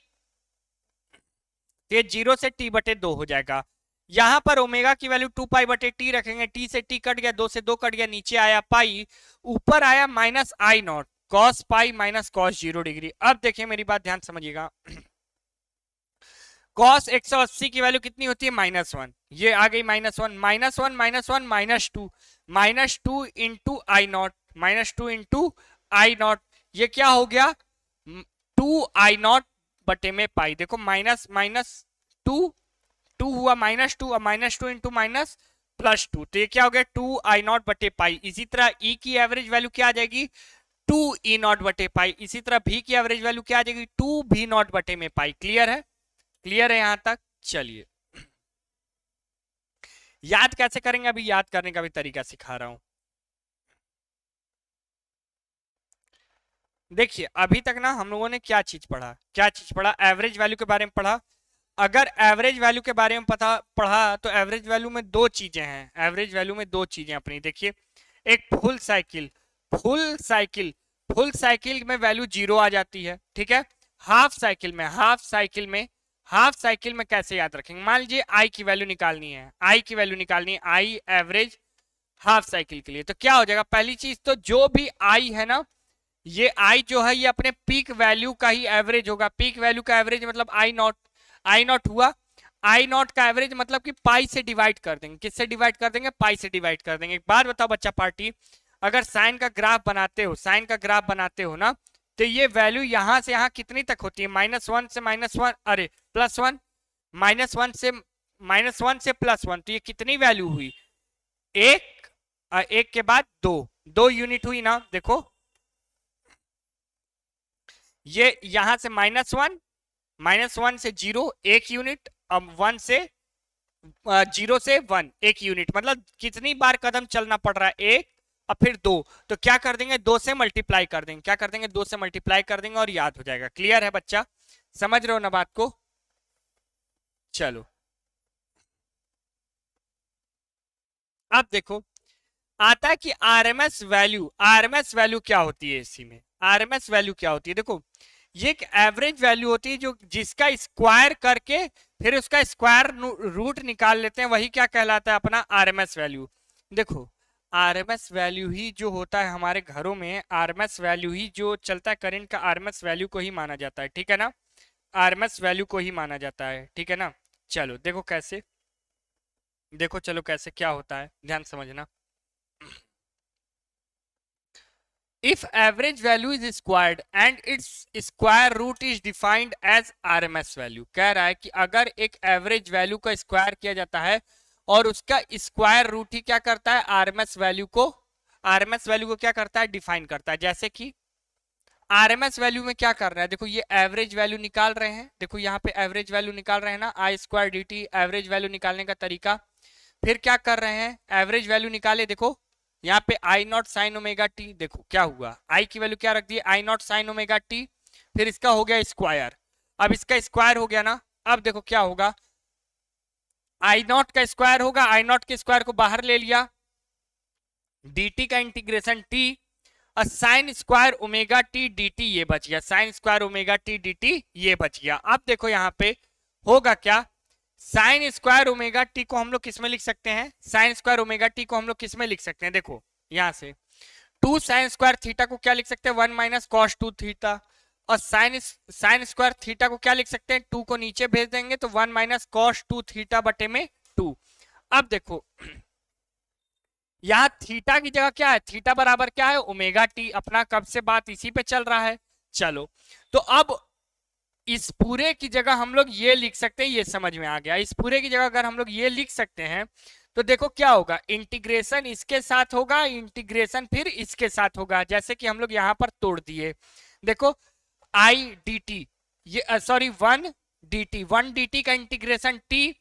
ये 0 से t/2 हो जाएगा। यहां पर ओमेगा की वैल्यू 2π/t रखेंगे, t से t कट गया, 2 से 2 कट गया, नीचे आया पाई, ऊपर आया minus I not, cos pi minus cos 0 degree. अब देखिए मेरी बात ध्यान समझिएगा, कॉस 180 की वैल्यू कितनी होती है, -1, ये आ गई -1, -1 -1 -2 into I not, -2 into I not, ये क्या हो गया 2i0 बटे में पाई। देखो माइनस माइनस 2 हुआ -2 और -2 इंटू माइनस +2, तो ये क्या हो गया 2i0 बटे पाई। इसी तरह e की एवरेज वैल्यू क्या आ जाएगी 2e0 बटे पाई। इसी तरह v की एवरेज वैल्यू क्या आ जाएगी 2v0 बटे में पाई। क्लियर है, क्लियर है यहां तक। चलिए याद कैसे करेंगे, अभी याद करने का भी तरीका सिखा रहा हूं। देखिए अभी तक ना हम लोगों ने क्या चीज पढ़ा, एवरेज वैल्यू के बारे में पढ़ा। अगर एवरेज वैल्यू के बारे में पढ़ा तो एवरेज वैल्यू में दो चीजें हैं, एवरेज वैल्यू में दो चीजें अपनी। देखिए एक फुल साइकिल में वैल्यू 0 आ जाती है, ठीक है। हाफ साइकिल में कैसे याद रखेंगे, मान लीजिए आई की वैल्यू निकालनी है, आई एवरेज हाफ साइकिल के लिए, तो क्या हो जाएगा, पहली चीज तो जो भी आई है ना, ये आई जो है ये अपने पीक वैल्यू का ही एवरेज होगा। पीक वैल्यू का एवरेज मतलब आई नॉट हुआ, आई नॉट का एवरेज मतलब कि पाई से डिवाइड कर देंगे, किससे डिवाइड कर देंगे, पाई से डिवाइड कर देंगे। एक बात बताओ बच्चा पार्टी, अगर साइन का ग्राफ बनाते हो ना, तो ये वैल्यू यहां से यहां कितनी तक होती है, -1 से -1, अरे +1, -1 से -1 से +1, तो ये कितनी वैल्यू हुई, एक के बाद दो यूनिट हुई ना। देखो ये यहां से -1 से 0 1 यूनिट, अब 1 से 0 से 1 1 यूनिट, मतलब कितनी बार कदम चलना पड़ रहा है, 1 और फिर 2, तो क्या कर देंगे 2 से मल्टीप्लाई कर देंगे, 2 से मल्टीप्लाई कर देंगे और याद हो जाएगा। क्लियर है बच्चा, समझ रहे हो ना बात को। चलो अब देखो आता है कि आरएमएस वैल्यू क्या होती है, इसी में आरएमएस वैल्यू क्या होती है। देखो ये एक एवरेज वैल्यू होती है जो जिसका स्क्वायर करके फिर उसका स्क्वायर रूट निकाल लेते हैं, वही क्या कहलाता है अपना आरएमएस वैल्यू। देखो आरएमएस वैल्यू ही जो होता है हमारे घरों में, आरएमएस वैल्यू ही जो चलता है करंट का, आरएमएस वैल्यू को ही माना जाता है, ठीक है ना, आरएमएस वैल्यू को ही माना जाता है, ठीक है ना। चलो देखो कैसे, चलो कैसे क्या होता है, ध्यान समझना। If average value is squared and its square root is defined as RMS value, कह रहा है कि अगर एक एवरेज वैल्यू का स्क्वायर किया जाता है और उसका स्क्वायर रूट ही क्या करता है, आरएमएस वैल्यू को क्या करता है, डिफाइन करता है। जैसे कि आरएमएस वैल्यू में क्या कर रहा है, देखो ये एवरेज वैल्यू निकाल रहे हैं, देखो यहाँ पे एवरेज वैल्यू निकाल रहे हैं ना, I² dt एवरेज वैल्यू निकालने का तरीका। फिर क्या कर रहे हैं, एवरेज वैल्यू निकाले, देखो यहाँ पे I0 sin ओमेगा टी, देखो क्या हुआ, I की वैल्यू क्या रख दी, I0 sin ओमेगा टी, फिर इसका हो गया स्क्वायर। अब इसका स्क्वायर हो गया ना, अब देखो क्या होगा, I0 का स्क्वायर होगा, I0 के स्क्वायर को बाहर ले लिया, dt का इंटीग्रेशन t, और sign square omega t dt ये बच गया, sign square omega t dt ये बच गया। अब देखो यहाँ पे होगा क्या, साइन स्क्वायर ओमेगा टी को हम लोग किस में लिख सकते हैं, साइन स्क्वायर ओमेगा टी को हम लोग किस में लिख सकते हैं, देखो यहां से 2 साइन स्क्वायर थीटा को क्या लिख सकते हैं, 1 माइनस कॉस 2 थीटा, और साइन स्क्वायर थीटा को क्या लिख सकते हैं, 2 को नीचे भेज देंगे तो 1 माइनस कॉस 2 थीटा बटे में 2। अब देखो यहां थीटा की जगह क्या है, थीटा बराबर क्या है, ओमेगा टी, अपना कब से बात इसी पे चल रहा है। चलो तो अब इस पूरे की जगह हम लोग ये लिख सकते हैं, ये समझ में आ गया, इस पूरे की जगह अगर हम लोग ये लिख सकते हैं तो देखो क्या होगा, इंटीग्रेशन इसके साथ होगा, इंटीग्रेशन फिर इसके साथ होगा, जैसे कि हम लोग यहां पर तोड़ दिए। देखो आई डी टी ये सॉरी 1 dt, 1 dt का इंटीग्रेशन t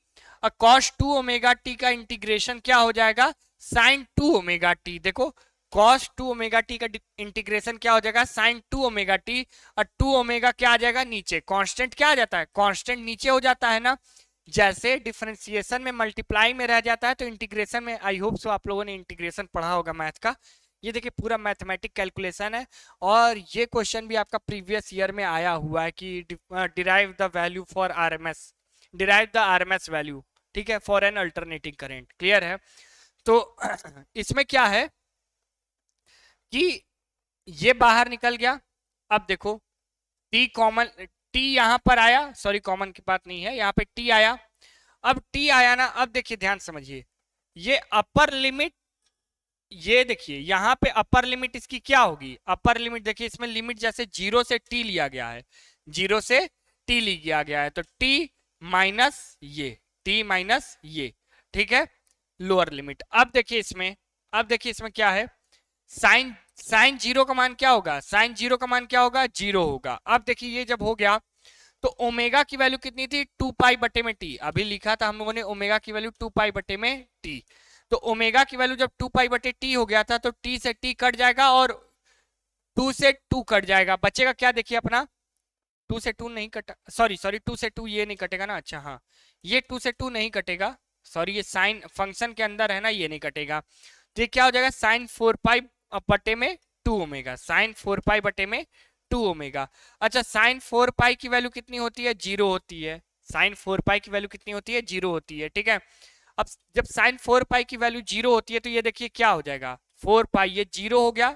और cos 2 ओमेगा t का इंटीग्रेशन क्या हो जाएगा sin 2 ओमेगा t। देखो cos 2 ओमेगा t का इंटीग्रेशन क्या हो जाएगा sin 2 ओमेगा t, और 2 ओमेगा क्या आ जाएगा नीचे, कांस्टेंट क्या आ जाता है, कांस्टेंट नीचे हो जाता है ना। जैसे डिफरेंशिएशन में मल्टीप्लाई में रह जाता है तो इंटीग्रेशन में, आई होप सो आप लोगों ने इंटीग्रेशन पढ़ा होगा मैथ का। ये देखिए पूरा मैथमेटिक कैलकुलेशन है, और ये क्वेश्चन भी आपका प्रीवियस ईयर में आया हुआ है कि derive the value for RMS, derive the RMS value, ठीक है, for an alternating current. Clear है? तो इसमें क्या है कि ये बाहर निकल गया। अब देखो टी कॉमन, टी यहां पर आया, सॉरी कॉमन की बात नहीं है, यहां पे टी आया। अब टी आया ना, अब देखिए ध्यान समझिए, ये अपर लिमिट, ये देखिए यहां पे अपर लिमिट इसकी क्या होगी, अपर लिमिट देखिए इसमें लिमिट जैसे 0 से टी लिया गया है, 0 से टी लिया गया है, तो टी माइनस ये, टी माइनस ये, ठीक है, लोअर लिमिट। अब देखिए इसमें, अब देखिए इसमें क्या है, साइन, साइन 0 का मान क्या होगा, साइन 0 का मान क्या होगा, 0 होगा। अब देखिए ये जब हो गया तो ओमेगा की वैल्यू कितनी थी, 2 पाई बटे में टी, अभी लिखा था हम लोगों ने ओमेगा की वैल्यू 2 पाई बटे में टी। तो ओमेगा की वैल्यू जब 2 पाई बटे टी हो गया था तो टी से टी कट जाएगा और 2 से 2 कट जाएगा, बचेगा क्या, देखिए अपना 2 से 2 नहीं कटा, सॉरी सॉरी 2 से 2 ये नहीं कटेगा ना, अच्छा हाँ ये 2 से 2 नहीं कटेगा, सॉरी ये साइन फंक्शन के अंदर है ना, ये नहीं कटेगा। तो ये क्या हो जाएगा, साइन 4 पाई बटे में 2 ओमेगा, साइन 4 पाई बटे में 2 ओमेगा। अच्छा साइन 4 पाई की वैल्यू कितनी होती है, 0 होती है, साइन 4 पाई की वैल्यू कितनी होती है, 0 होती है, ठीक है। अब जब साइन 4 पाई की वैल्यू 0 होती है तो ये देखिए क्या हो जाएगा, 4 पाई ये 0 हो गया,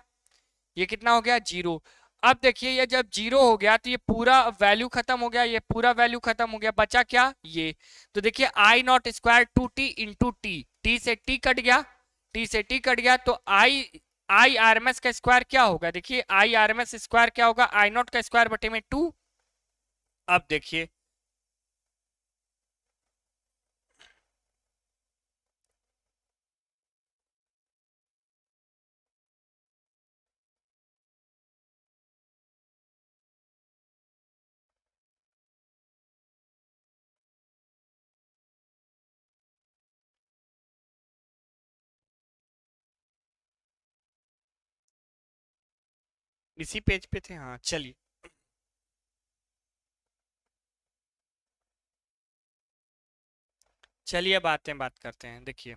ये कितना हो गया, 0। अब देखिए ये जब 0 हो गया तो ये पूरा वैल्यू खत्म हो गया, ये पूरा वैल्यू खत्म हो गया, बचा क्या ये, तो देखिए I not square 2t into t, t से टी कट गया, टी से टी कट गया, तो I, I R M S का स्क्वायर क्या होगा, देखिए I R M S square क्या होगा, आई नॉट का स्क्वायर बटे में 2। अब देखिए इसी पेज पे थे, हाँ चलिए, चलिए बात करते हैं। देखिए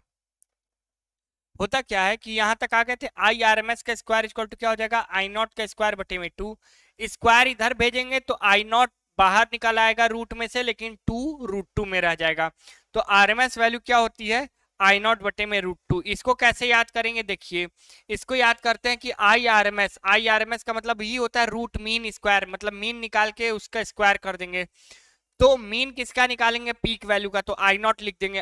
होता क्या है कि यहां तक आ गए थे, आई आर एम एस का स्क्वायर इक्वल टू क्या हो जाएगा, आई नॉट का स्क्वायर बटे में 2, स्क्वायर इधर भेजेंगे तो आई नॉट बाहर निकल आएगा रूट में से, लेकिन 2 रूट 2 में रह जाएगा। तो आर एम एस वैल्यू क्या होती है, आई नॉट बटे में रूट 2। इसको कैसे याद करेंगे, देखिए इसको याद करते हैं कि I R M S, I R M S का मतलब ही होता है रूट मीन स्क्वायर, मतलब मीन निकाल के उसका स्क्वायर कर देंगे। तो मीन किसका निकालेंगे, पीक वैल्यू का, तो आई नॉट लिख देंगे,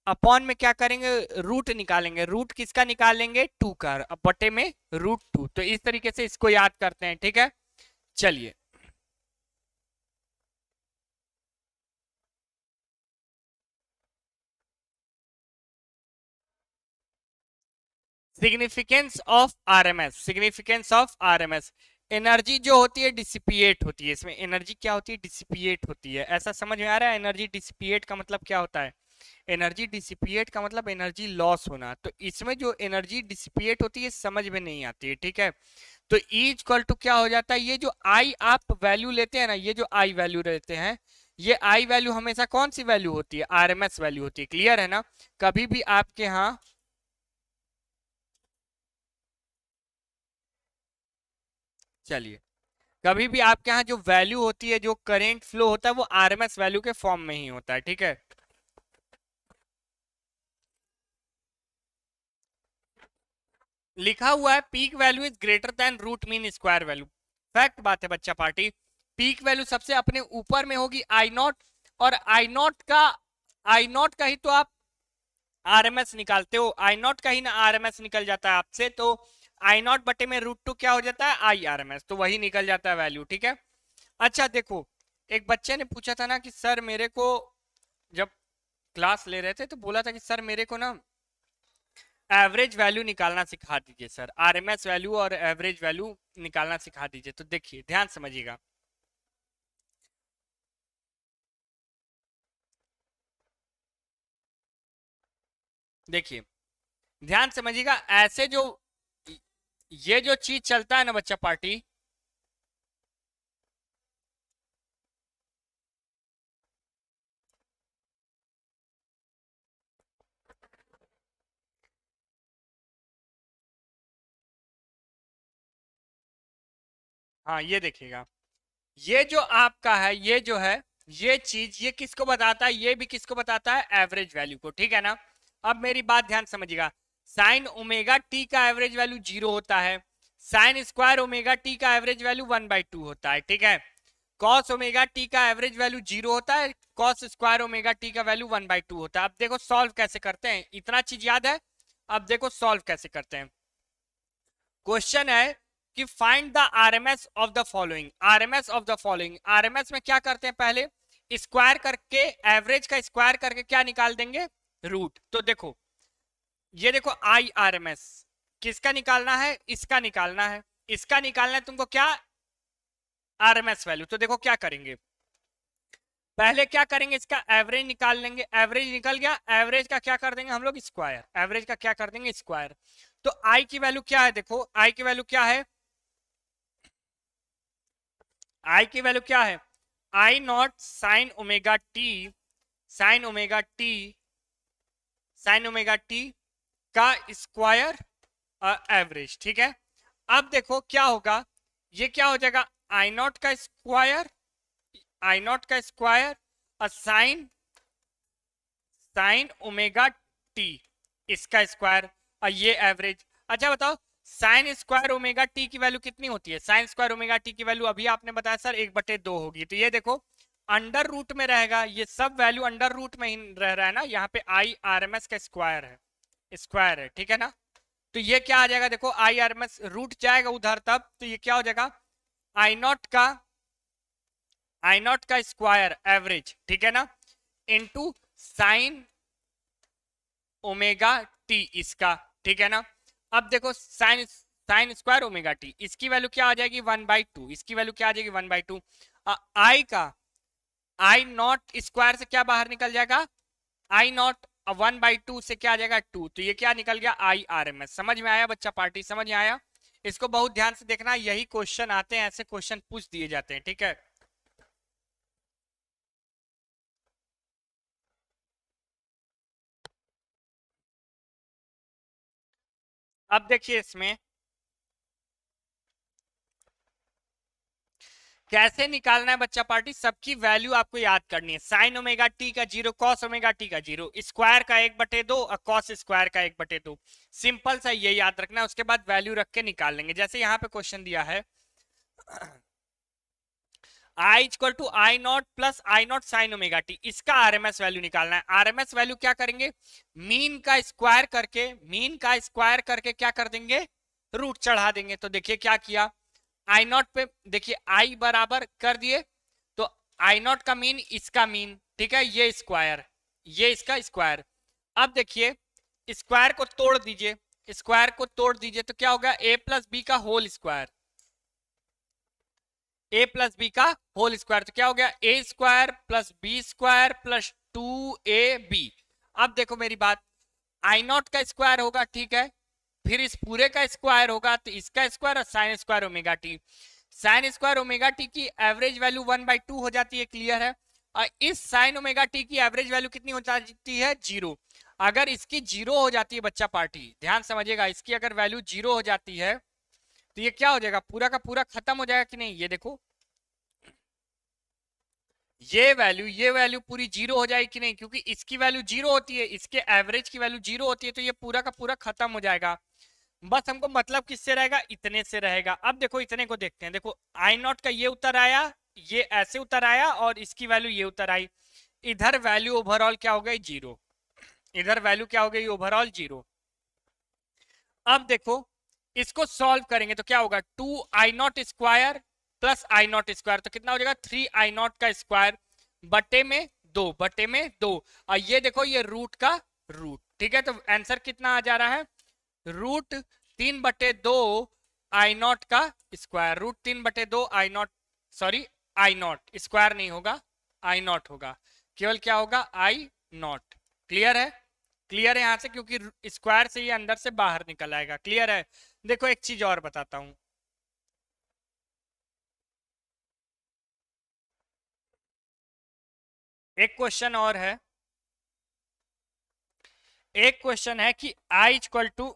अपॉन में क्या करेंगे, रूट निकालेंगे, रूट किसका निकालेंगे, 2 का, अब बटे में रूट 2। तो इस तरीके से इसको याद करते हैं, ठीक है। चलिए significance of RMS, significance of RMS, energy जो होती है डिसिपिएट होती है, इसमें एनर्जी क्या होती है, डिसिपिएट होती है, ऐसा समझ में आ रहा है। एनर्जी डिसिपिएट का मतलब क्या होता है, एनर्जी डिसिपिएट का मतलब एनर्जी लॉस होना, तो इसमें जो एनर्जी डिसिपिएट होती है समझ में नहीं आती है, ठीक है। तो ई इक्वल टू क्या हो जाता है, ये जो आई आप वैल्यू लेते हैं ना, ये जो आई वैल्यू लेते हैं, ये आई वैल्यू हमेशा कौन सी वैल्यू होती है, आरएमएस वैल्यू होती है। क्लियर है ना, कभी भी आपके यहाँ, चलिए कभी भी आपके यहाँ जो वैल्यू होती है, जो करंट फ्लो होता है, वो आरएमएस वैल्यू के फॉर्म में ही होता है, ठीक है। लिखा हुआ है peak value is greater than root mean square value, fact बात है बच्चा पार्टी, पीक वैल्यू सबसे अपने ऊपर में होगी आई नॉट, और आई नॉट का, आई नॉट का ही तो आप आरएमएस निकालते हो, आई नॉट का ही ना आरएमएस निकल जाता है आपसे, तो आई नॉट बटे में रूट 2 क्या हो जाता है, आई आरएमएस, तो वही निकल जाता है वैल्यू, ठीक है। अच्छा देखो एक बच्चे ने पूछा था ना कि सर मेरे को, जब क्लास ले रहे थे तो बोला था कि सर मेरे को ना एवरेज वैल्यू निकालना सिखा दीजिए सर, आरएमएस वैल्यू और एवरेज वैल्यू निकालना सिखा दीजिए। तो देखिए ध्यान समझिएगा, देखिए ध्यान समझिएगा, ऐसे जो ये जो चीज चलता है ना बच्चा पार्टी, हाँ ये देखिएगा, ये जो आपका है, ये जो है, ये चीज ये किसको बताता है, ये भी किसको बताता है, एवरेज वैल्यू को, ठीक है ना। अब मेरी बात ध्यान समझिएगा, साइन ओमेगा टी का एवरेज वैल्यू 0 होता है, साइन स्क्वायर ओमेगा टी का एवरेज वैल्यू 1/2 होता है, ठीक है। कॉस ओमेगा टी का एवरेज वैल्यू 0 होता है, कॉस स्क्वायर ओमेगा टी का वैल्यू 1/2 होता है। अब देखो सॉल्व कैसे करते हैं, इतना चीज याद है। अब देखो सॉल्व कैसे करते हैं। क्वेश्चन है कि find the RMS of the following, RMS of the following. RMS में क्या करते हैं, पहले स्क्वायर करके, एवरेज का स्क्वायर करके क्या निकाल देंगे, रूट। तो देखो ये देखो आई आर एम एस किसका निकालना है, इसका निकालना है, इसका निकालना है तुमको क्या, आरएमएस वैल्यू। तो देखो क्या करेंगे, पहले क्या करेंगे, इसका एवरेज निकाल लेंगे, एवरेज निकल गया, एवरेज का क्या कर देंगे हम लोग, स्क्वायर, एवरेज का क्या कर देंगे, स्क्वायर। तो आई की वैल्यू क्या है, देखो आई की वैल्यू क्या है, आई की वैल्यू क्या है, I not sine omega t, sine omega t, sine omega t का स्क्वायर एवरेज, ठीक है। अब देखो क्या होगा, ये क्या हो जाएगा, आई नॉट का स्क्वायर, आई नॉट का स्क्वायर और साइन, साइन ओमेगा टी इसका स्क्वायर और ये एवरेज। अच्छा बताओ साइन स्क्वायर ओमेगा टी की वैल्यू कितनी होती है, साइन स्क्वायर ओमेगा टी की वैल्यू अभी आपने बताया सर 1/2 होगी। तो ये देखो अंडर रूट में रहेगा, ये सब वैल्यू अंडर रूट में ही रह रहा है ना, यहाँ पे आई आर एम एस का स्क्वायर है, स्क्वायर है, ठीक है ना। तो ये क्या आ जाएगा, देखो I R M S root जाएगा उधर, तब तो ये क्या हो जाएगा, आई नॉट का, आई नॉट का स्क्वायर एवरेज, ठीक है ना, इनटू साइन ओमेगा टी इसका, ठीक है ना। अब देखो sine, sine square omega t इसकी वैल्यू क्या आ जाएगी 1/2, इसकी वैल्यू क्या आ जाएगी 1/2। आई का, आई नॉट स्क्वायर से क्या बाहर निकल जाएगा, आई नॉट, 1/2 से क्या आ जाएगा 2, तो ये क्या निकल गया आई आर एम एस। समझ में आया बच्चा पार्टी, समझ में आया। इसको बहुत ध्यान से देखना, यही क्वेश्चन आते हैं, ऐसे क्वेश्चन पूछ दिए जाते हैं, ठीक है। अब देखिए इसमें कैसे निकालना है बच्चा पार्टी, सबकी वैल्यू आपको याद करनी है। साइन ओमेगा टी का 0, कॉस ओमेगा टी का 0, स्क्वायर का 1/2 और कॉस स्क्वायर का 1/2, सिंपल सा ये याद रखना है। उसके बाद वैल्यू रख के निकाल लेंगे। जैसे यहाँ पे क्वेश्चन दिया है I equal to I not plus I not sine omega t, इसका आरएमएस वैल्यू निकालना है। आरएमएस वैल्यू क्या करेंगे, मीन का स्क्वायर करके, मीन का स्क्वायर करके क्या कर देंगे, रूट चढ़ा देंगे। तो देखिए क्या किया, आई नॉट पे देखिए आई बराबर कर दिए, तो आई नॉट का मीन इसका मीन, ठीक है, ये स्क्वायर, ये इसका स्क्वायर। अब देखिए स्क्वायर को तोड़ दीजिए, स्क्वायर को तोड़ दीजिए तो क्या होगा, ए प्लस बी का whole square, A plus B का होल स्क्वायर। तो क्या हो गया, A square plus B square plus 2ab। अब देखो मेरी बात, आई नॉट का स्क्वायर होगा, ठीक है, फिर इस पूरे का स्क्वायर होगा, तो इसका स्क्वायर और sign square omega t, sign square omega T की एवरेज वैल्यू 1/2 हो जाती है, क्लियर है। और इस साइन ओमेगा टी की एवरेज वैल्यू कितनी हो जाती है, 0। अगर इसकी 0 हो जाती है बच्चा पार्टी, ध्यान समझिएगा, इसकी अगर वैल्यू 0 हो जाती है तो ये क्या हो जाएगा, पूरा का पूरा खत्म हो जाएगा कि नहीं। ये देखो ये वैल्यू पूरी 0 हो जाएगी कि नहीं, क्योंकि इसकी वैल्यू 0 होती है, इसके एवरेज की वैल्यू 0 होती है, तो ये पूरा का पूरा खत्म हो जाएगा। बस हमको मतलब किससे रहेगा, इतने से रहेगा। अब देखो इतने को देखते हैं, देखो आई नॉट का ये उतर आया, ये ऐसे उतर आया, और इसकी वैल्यू ये उतर आई, इधर वैल्यू ओवरऑल क्या हो गई, 0, इधर वैल्यू क्या हो गई ओवरऑल 0। अब देखो इसको सॉल्व करेंगे तो क्या होगा, 2i0 square plus I not square, तो कितना हो जाएगा 3i0 का स्क्वायर बटे में 2, बटे में 2। और ये देखो ये रूट का रूट, ठीक है। तो आंसर कितना आ जा रहा है, रूट 3/2 आई नॉट का square, root 3/2 I naught, sorry I not square नहीं होगा, आई नॉट होगा, केवल क्या होगा, आई नॉट। क्लियर है। क्लियर है यहां से, क्योंकि स्क्वायर से ये अंदर से बाहर निकल आएगा। क्लियर है। देखो एक चीज और बताता हूं, एक क्वेश्चन और है। एक क्वेश्चन है कि i equal to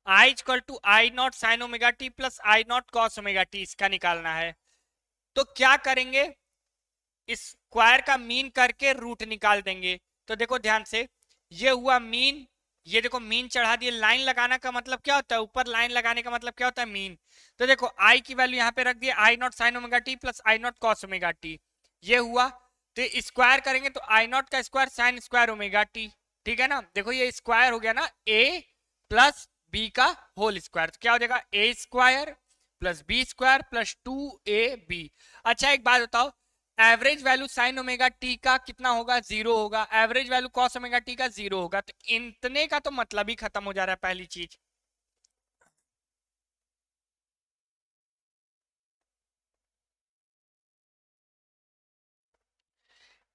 i equal to I not sine omega t plus I not cos omega t, इसका निकालना है। तो क्या करेंगे, इस स्क्वायर का मीन करके रूट निकाल देंगे। तो देखो ध्यान से, ये हुआ मीन, ये देखो मीन चढ़ा दिए। लाइन लगाना का मतलब क्या होता है, ऊपर लाइन लगाने का मतलब क्या होता है, मीन। तो देखो आई की वैल्यू यहाँ पे रख दिए, I not sine omega t plus I not cos omega t, ये हुआ। तो स्क्वायर करेंगे तो आई नॉट का square sine square omega T, ठीक है ना। देखो ये स्क्वायर हो गया ना, ए प्लस बी का होल स्क्वायर, तो क्या हो जाएगा, A square plus B square plus 2ab। अच्छा एक बात बताओ, average value sine omega t का कितना होगा, 0 होगा। Average value cos omega t का 0 होगा। तो इतने का तो मतलब ही खत्म हो जा रहा है पहली चीज।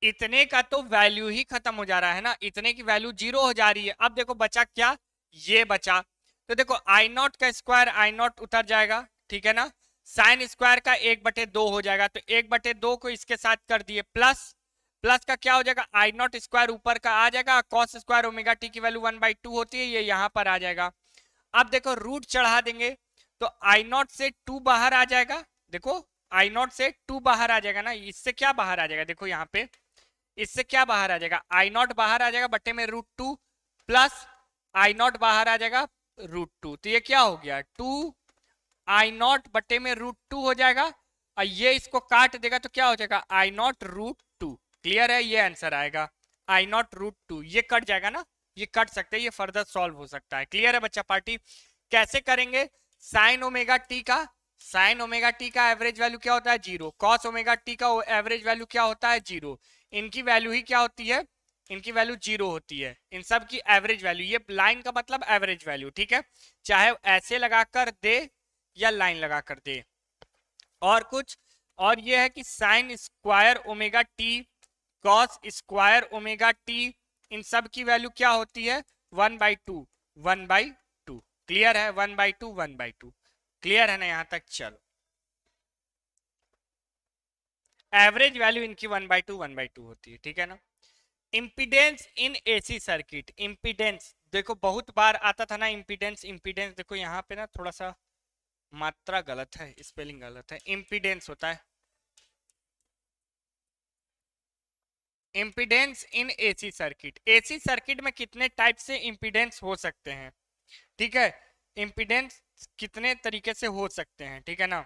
इतने का तो वैल्यू ही खत्म हो जा रहा है ना, इतने की वैल्यू 0 हो जा रही है। अब देखो बचा क्या, ये बचा। तो देखो आई नॉट का स्क्वायर आई नॉट उतर जाएगा, ठीक है ना। साइन स्क्वायर का 1/2 हो जाएगा, तो 1/2 को इसके साथ कर दिए प्लस, प्लस का क्या हो जाएगा, आई नॉट स्क्वायर ऊपर का आ जाएगा, कॉस स्क्वायर ओमेगा टी की वैल्यू 1/2 होती है, ये यहां पर आ जाएगा। अब देखो रूट चढ़ा देंगे, तो आई नॉट से 2 बाहर आ जाएगा। देखो आई नॉट से 2 बाहर आ जाएगा ना, इससे क्या बाहर आ जाएगा, देखो यहाँ पे इससे क्या बाहर आ जाएगा, आई नॉट बाहर आ जाएगा बट्टे में √2 प्लस आई नॉट बाहर आ जाएगा √2। तो ये क्या हो गया, 2 आई नॉट बट्टे में √2 हो जाएगा, और ये इसको काट देगा तो क्या हो जाएगा, आई नॉट √2। क्लियर है, ये आंसर आएगा आई नॉट √2। ये कट जाएगा ना, ये कट सकते हैं, ये फर्दर सॉल्व हो सकता है। क्लियर है बच्चा पार्टी। कैसे करेंगे, साइन ओमेगा टी का, साइन ओमेगा टी का एवरेज वैल्यू क्या होता है, 0। कॉस ओमेगा टी का एवरेज वैल्यू क्या होता है, 0। इनकी वैल्यू ही क्या होती है, इनकी वैल्यू 0 होती है, इन सब की एवरेज वैल्यू। ये लाइन का मतलब एवरेज वैल्यू, ठीक है। चाहे ऐसे लगाकर दे या लाइन लगाकर दे। और कुछ, और ये है कि sine square omega t, cos square omega t, इन सब की वैल्यू क्या होती है, 1/2, 1/2। क्लियर है, 1/2, 1/2। क्लियर है ना यहां तक, चलो। एवरेज वैल्यू इनकी 1/2, 1/2 होती है, ठीक है ना। Impedance in AC circuit, impedance देखो बहुत बार आता था ना, इंपीडेंस इंपीडेंस, देखो यहाँ पे ना थोड़ा सा मात्रा गलत है, स्पेलिंग गलत है, इंपीडेंस होता है impedance in AC circuit. AC circuit में कितने टाइप से इंपीडेंस हो सकते हैं, ठीक है। इंपीडेंस कितने तरीके से हो सकते हैं, ठीक है ना।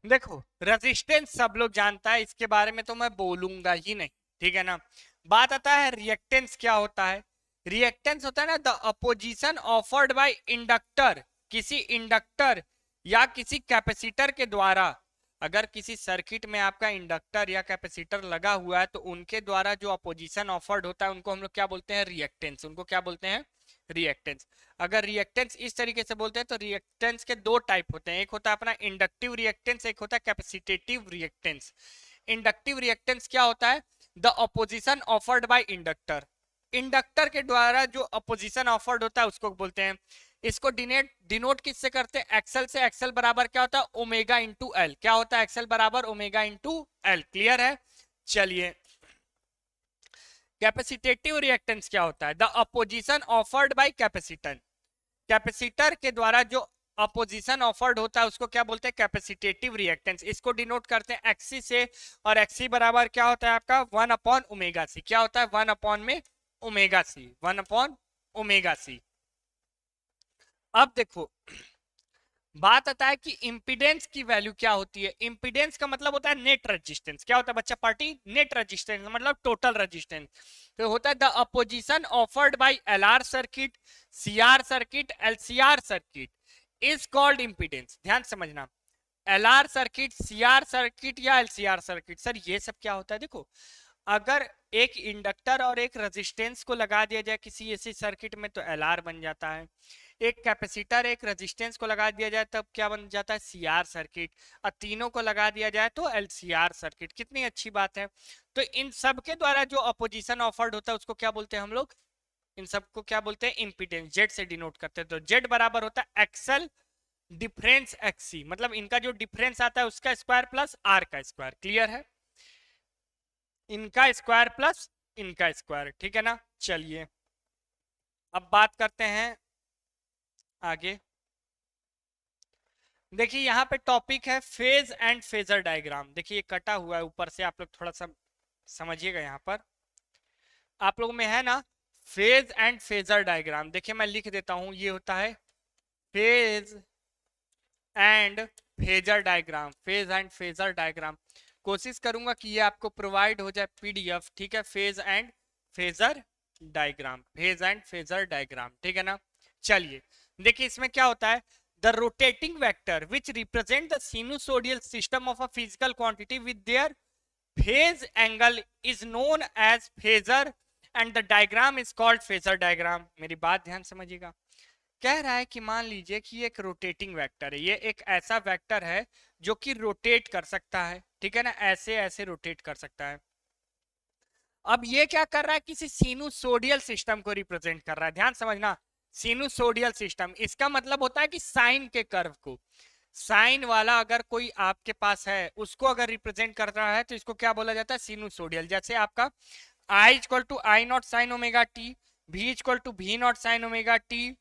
देखो रेजिस्टेंस सब लोग जानता है, इसके बारे में तो मैं बोलूंगा ही नहीं, ठीक है ना। बात आता है रिएक्टेंस क्या होता है। रिएक्टेंस होता है ना, the opposition offered by inductor, किसी इंडक्टर या किसी कैपेसिटर के द्वारा। अगर किसी सर्किट में आपका इंडक्टर या कैपेसिटर लगा हुआ है, तो उनके द्वारा जो अपोजिशन ऑफर्ड होता है उनको हम लोग क्या बोलते हैं, रिएक्टेंस। उनको क्या बोलते हैं, रिएक्टेंस। अगर रिएक्टेंस इस तरीके से बोलते हैं, तो रिएक्टेंस के दो टाइप होते हैं, एक होता है अपना इंडक्टिव रिएक्टेंस, एक होता है कैपेसिटेटिव रिएक्टेंस। इंडक्टिव रिएक्टेंस क्या होता है, the opposition offered by inductor, inductor के द्वारा जो अपोजिशन ऑफर्ड होता है उसको बोलते हैं। इसको डिनोट किससे करते हैं, एक्सल से। एक्सल बराबर क्या होता है, ओमेगा इंटू एल। क्या होता है, एक्सल बराबर ओमेगा इंटू एल। क्लियर है, चलिए। कैपेसिटेटिव रिएक्टेंस क्या होता है, the opposition offered by capacitor, capacitor के द्वारा जो अपोजिशन ऑफर्ड होता है उसको क्या बोलते हैं, कैपेसिटेटिव रिएक्टेंस। इसको डिनोट करते हैं एक्सी से, और एक्सी बराबर क्या होता है आपका 1/ओमेगा सी। क्या होता है, 1 में ओमेगा सी, 1/ओमेगा सी। अब देखो बात आता है कि इंपीडेंस की वैल्यू क्या होती है। इंपीडेंस का मतलब होता है नेट रेजिस्टेंस। क्या होता है बच्चा पार्टी, नेट रेजिस्टेंस मतलब टोटल रेजिस्टेंस। तो होता है the opposition offered by LR circuit, CR circuit, LCR circuit is called impedance. ध्यान समझना, LR सर्किट, CR सर्किट या LCR सर्किट। सर ये सब क्या होता है, देखो अगर एक इंडक्टर और एक रेजिस्टेंस को लगा दिया जाए किसी ऐसी सर्किट में तो LR बन जाता है, एक कैपेसिटर एक रेजिस्टेंस को लगा दिया जाए तब क्या बन जाता है, CR सर्किट, और तीनों को लगा दिया जाए तो LCR सर्किट। कितनी अच्छी बात है। तो इन सब के द्वारा जो अपोजिशन ऑफर्ड होता है उसको क्या बोलते हैं हम लोग, इन सबको क्या बोलते हैं, इंपीडेंस, जेड से डिनोट करते हैं। तो जेड बराबर होता है एक्सएल डिफरेंस एक्सी, मतलब इनका जो डिफरेंस आता है उसका स्क्वायर प्लस आर का स्क्वायर। क्लियर है, इनका स्क्वायर प्लस इनका स्क्वायर, ठीक है ना। चलिए अब बात करते हैं आगे। देखिए यहाँ पे टॉपिक है फेज एंड फेजर डायग्राम। देखिए ये कटा हुआ है ऊपर से, आप लोग थोड़ा सा समझिएगा। यहाँ पर आप लोगों में है ना फेज एंड फेजर डायग्राम। देखिए मैं लिख देता हूं, ये होता है phase and phasor diagram, phase and phasor diagram. कोशिश करूंगा कि ये आपको प्रोवाइड हो जाए PDF, ठीक है। Phase and phasor diagram, phase and phasor diagram, ठीक है ना। चलिए देखिए इसमें क्या होता है, the rotating vector which represent the sinusoidal system of a physical quantity with their phase angle is known as phasor and the diagram is called phasor diagram. मेरी बात ध्यान समझिएगा। कह रहा है कि मान लीजिए कि ये एक रोटेटिंग वेक्टर है, ये एक ऐसा वेक्टर है जो कि रोटेट कर सकता है, ठीक है ना, ऐसे ऐसे रोटेट कर सकता है। अब ये क्या कर रहा है, किसी सिनुसोडियल सिस्टम को रिप्रेजेंट कर रहा है। ध्यान समझना, सिनुसोडियल सिस्टम, इसका मतलब होता है कि साइन के कर्व को, साइन वाला अगर कोई आपके पास है उसको अगर रिप्रेजेंट कर रहा है तो इसको क्या बोला जाता है, सिनुसोडियल। जैसे आपका I equal to I not sine omega t, V equal to V not sine omega t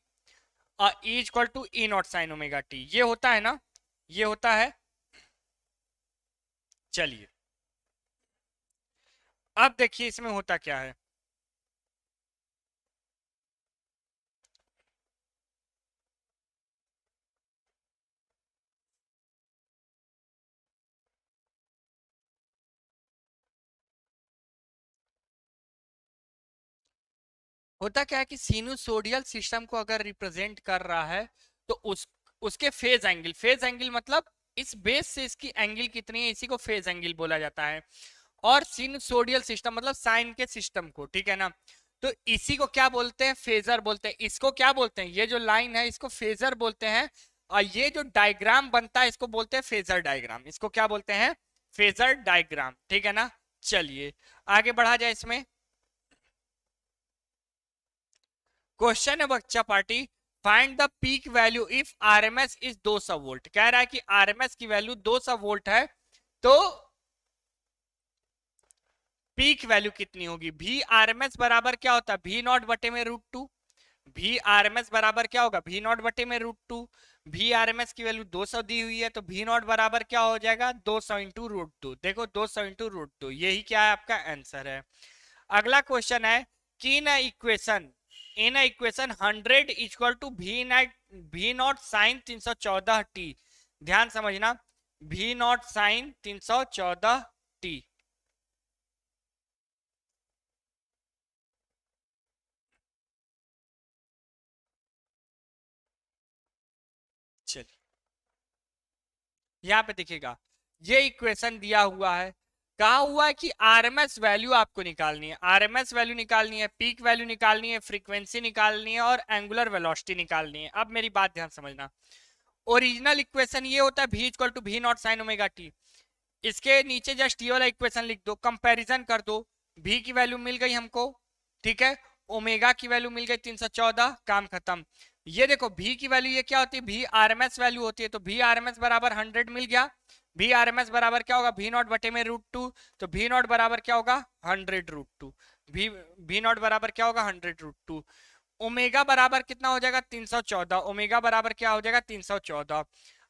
और E equal to E naught sine omega t, ये होता है ना, ये होता है। चलिए अब देखिए इसमें होता क्या है। होता क्या है कि सिनुसोडियल सिस्टम को अगर रिप्रेजेंट कर रहा है तो उसके फेज एंगल, फेज एंगल मतलब इस बेस से इसकी एंगल कितनी है, इसी को फेज एंगल बोला जाता है। और सिनुसोडियल सिस्टम मतलब साइन के सिस्टम को, ठीक है ना। तो इसी को क्या बोलते हैं, फेजर बोलते हैं। इसको क्या बोलते हैं, ये जो लाइन है इसको फेजर बोलते हैं, और ये जो डायग्राम बनता है इसको बोलते हैं फेजर डायग्राम। इसको क्या बोलते हैं, फेजर डायग्राम, ठीक है ना। चलिए आगे बढ़ा जाए इसमें। क्वेश्चन है बच्चा party, find the peak value if RMS is 200 volt. कह रहा है कि आरएमएस की वैल्यू 200 वोल्ट है तो पीक वैल्यू कितनी होगी। भी आरएमएस बराबर क्या होता है, भी नॉट बटे में √2। भी आरएमएस बराबर क्या होगा, भी नॉट बटे में √2। भी आरएमएस की वैल्यू 200 दी हुई है तो भी नॉट बराबर क्या हो जाएगा, 200 इंटू √2। देखो 200 इंटू √2, यही क्या है आपका आंसर है। अगला क्वेश्चन है कि इन इक्वेशन 100 इक्वल टू भी नॉट साइन 314t। ध्यान समझना, भी नॉट साइन 314t। चलिए यहां पे देखिएगा, ये इक्वेशन दिया हुआ है, कहा हुआ है कि आरएमएस वैल्यू आपको निकालनी है, आरएमएस वैल्यू निकालनी है, पीक वैल्यू निकालनी है, फ्रीक्वेंसी निकालनी है और एंगुलर वेलोसिटी निकालनी है। अब मेरी बात ध्यान समझना, ओरिजिनल इक्वेशन ये होता है v इक्वल टू भी नॉट साइन ओमेगा टी। इसके नीचे जस्ट ये वाला इक्वेशन लिख दो, कंपैरिजन कर दो। v की वैल्यू मिल गई हमको, ठीक है, ओमेगा की वैल्यू मिल गई 314, काम खत्म। ये देखो v की वैल्यू ये क्या होती है, v आरएमएस वैल्यू होती है, तो v आरएमएस बराबर 100 मिल गया। v आरएमएस बराबर क्या होगा, v नॉट बटे में √2, तो v नॉट बराबर क्या होगा 100 √2। v नॉट बराबर क्या होगा 100 √2। ओमेगा बराबर कितना हो जाएगा 314, ओमेगा बराबर क्या हो जाएगा 314।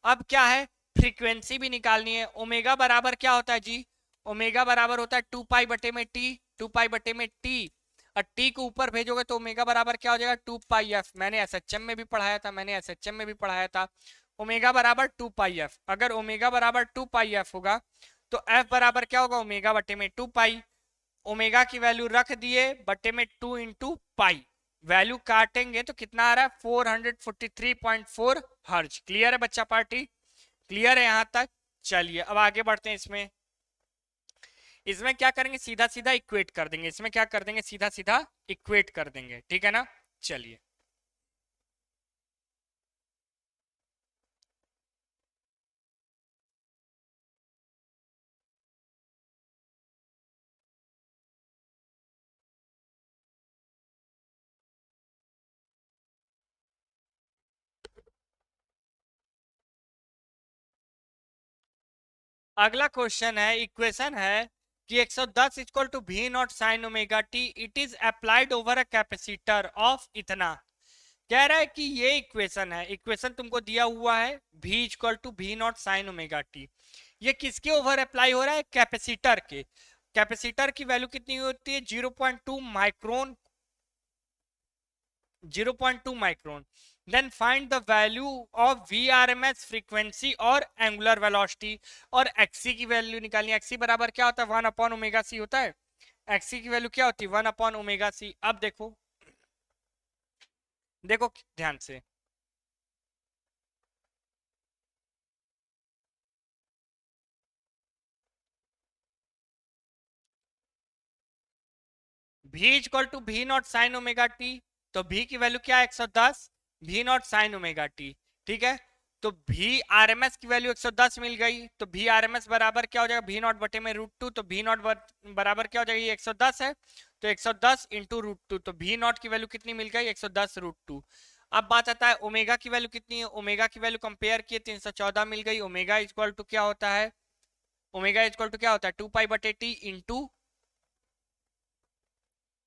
अब क्या है, फ्रीक्वेंसी भी निकालनी है। ओमेगा बराबर क्या होता है जी, ओमेगा बराबर होता है 2 पाई बटे में टी, 2 पाई बटे में टी, और टी को ऊपर भेजोगे तो ओमेगा बराबर क्या हो जाएगा 2 पाई एफ। मैंने एसएचएम में भी पढ़ाया था, मैंने एसएचएम में भी पढ़ाया था, ओमेगा बराबर 2 पाई एफ। अगर ओमेगा बराबर 2 पाई एफ होगा तो एफ बराबर क्या होगा, ओमेगा बटे में 2 पाई। ओमेगा की वैल्यू रख दिए बटे में 2 इंटू पाई, वैल्यू काटेंगे तो कितना आ रहा है 443.4 हर्ज। क्लियर है बच्चा पार्टी, क्लियर है यहां तक? चलिए अब आगे बढ़ते हैं। इसमें इसमें क्या करेंगे, सीधा सीधा इक्वेट कर देंगे। इसमें क्या कर देंगे, सीधा सीधा इक्वेट कर देंगे, ठीक है ना। चलिए अगला क्वेश्चन है, इक्वेशन है कि 110 equal to we not sine omega t, it is applied over a capacitor of इतना। कह रहा है कि ये इक्वेशन है, इक्वेशन तुमको दिया हुआ है v equal to we not sine omega t, ये किसके ओवर अप्लाई हो रहा है, कैपेसिटर के। कैपेसिटर की वैल्यू कितनी होती है, 0.2 micron, 0.2 micron. Then find the value of VRMS frequency और एंगुलर वेलोसिटी, और XC की वैल्यू निकालनी है। XC बराबर क्या होता है, 1 अपॉन ओमेगा सी होता है। XC की वैल्यू क्या होती है, 1 अपॉन ओमेगा सी। अब देखो देखो ध्यान से, v equal to we not sine omega t, तो v की वैल्यू क्या है, 110 v not sine omega T, ठीक है। तो VRMS की वैल्यू 110 मिल गई, तो VRMS बराबर क्या हो जाएगा, वी नॉट बटे में √2, तो वी नॉट बराबर क्या हो जाएगा, ये 110 है, तो 110 इंटू √2, तो वी नॉट की वैल्यू कितनी मिल गई, 110 √2। अब बात आता है ओमेगा की वैल्यू कितनी है, ओमेगा की वैल्यू कंपेयर किए 314 मिल गई। ओमेगा इक्वल टू क्या होता है, ओमेगा इक्वल टू क्या होता है, 2 पाई/t इंटू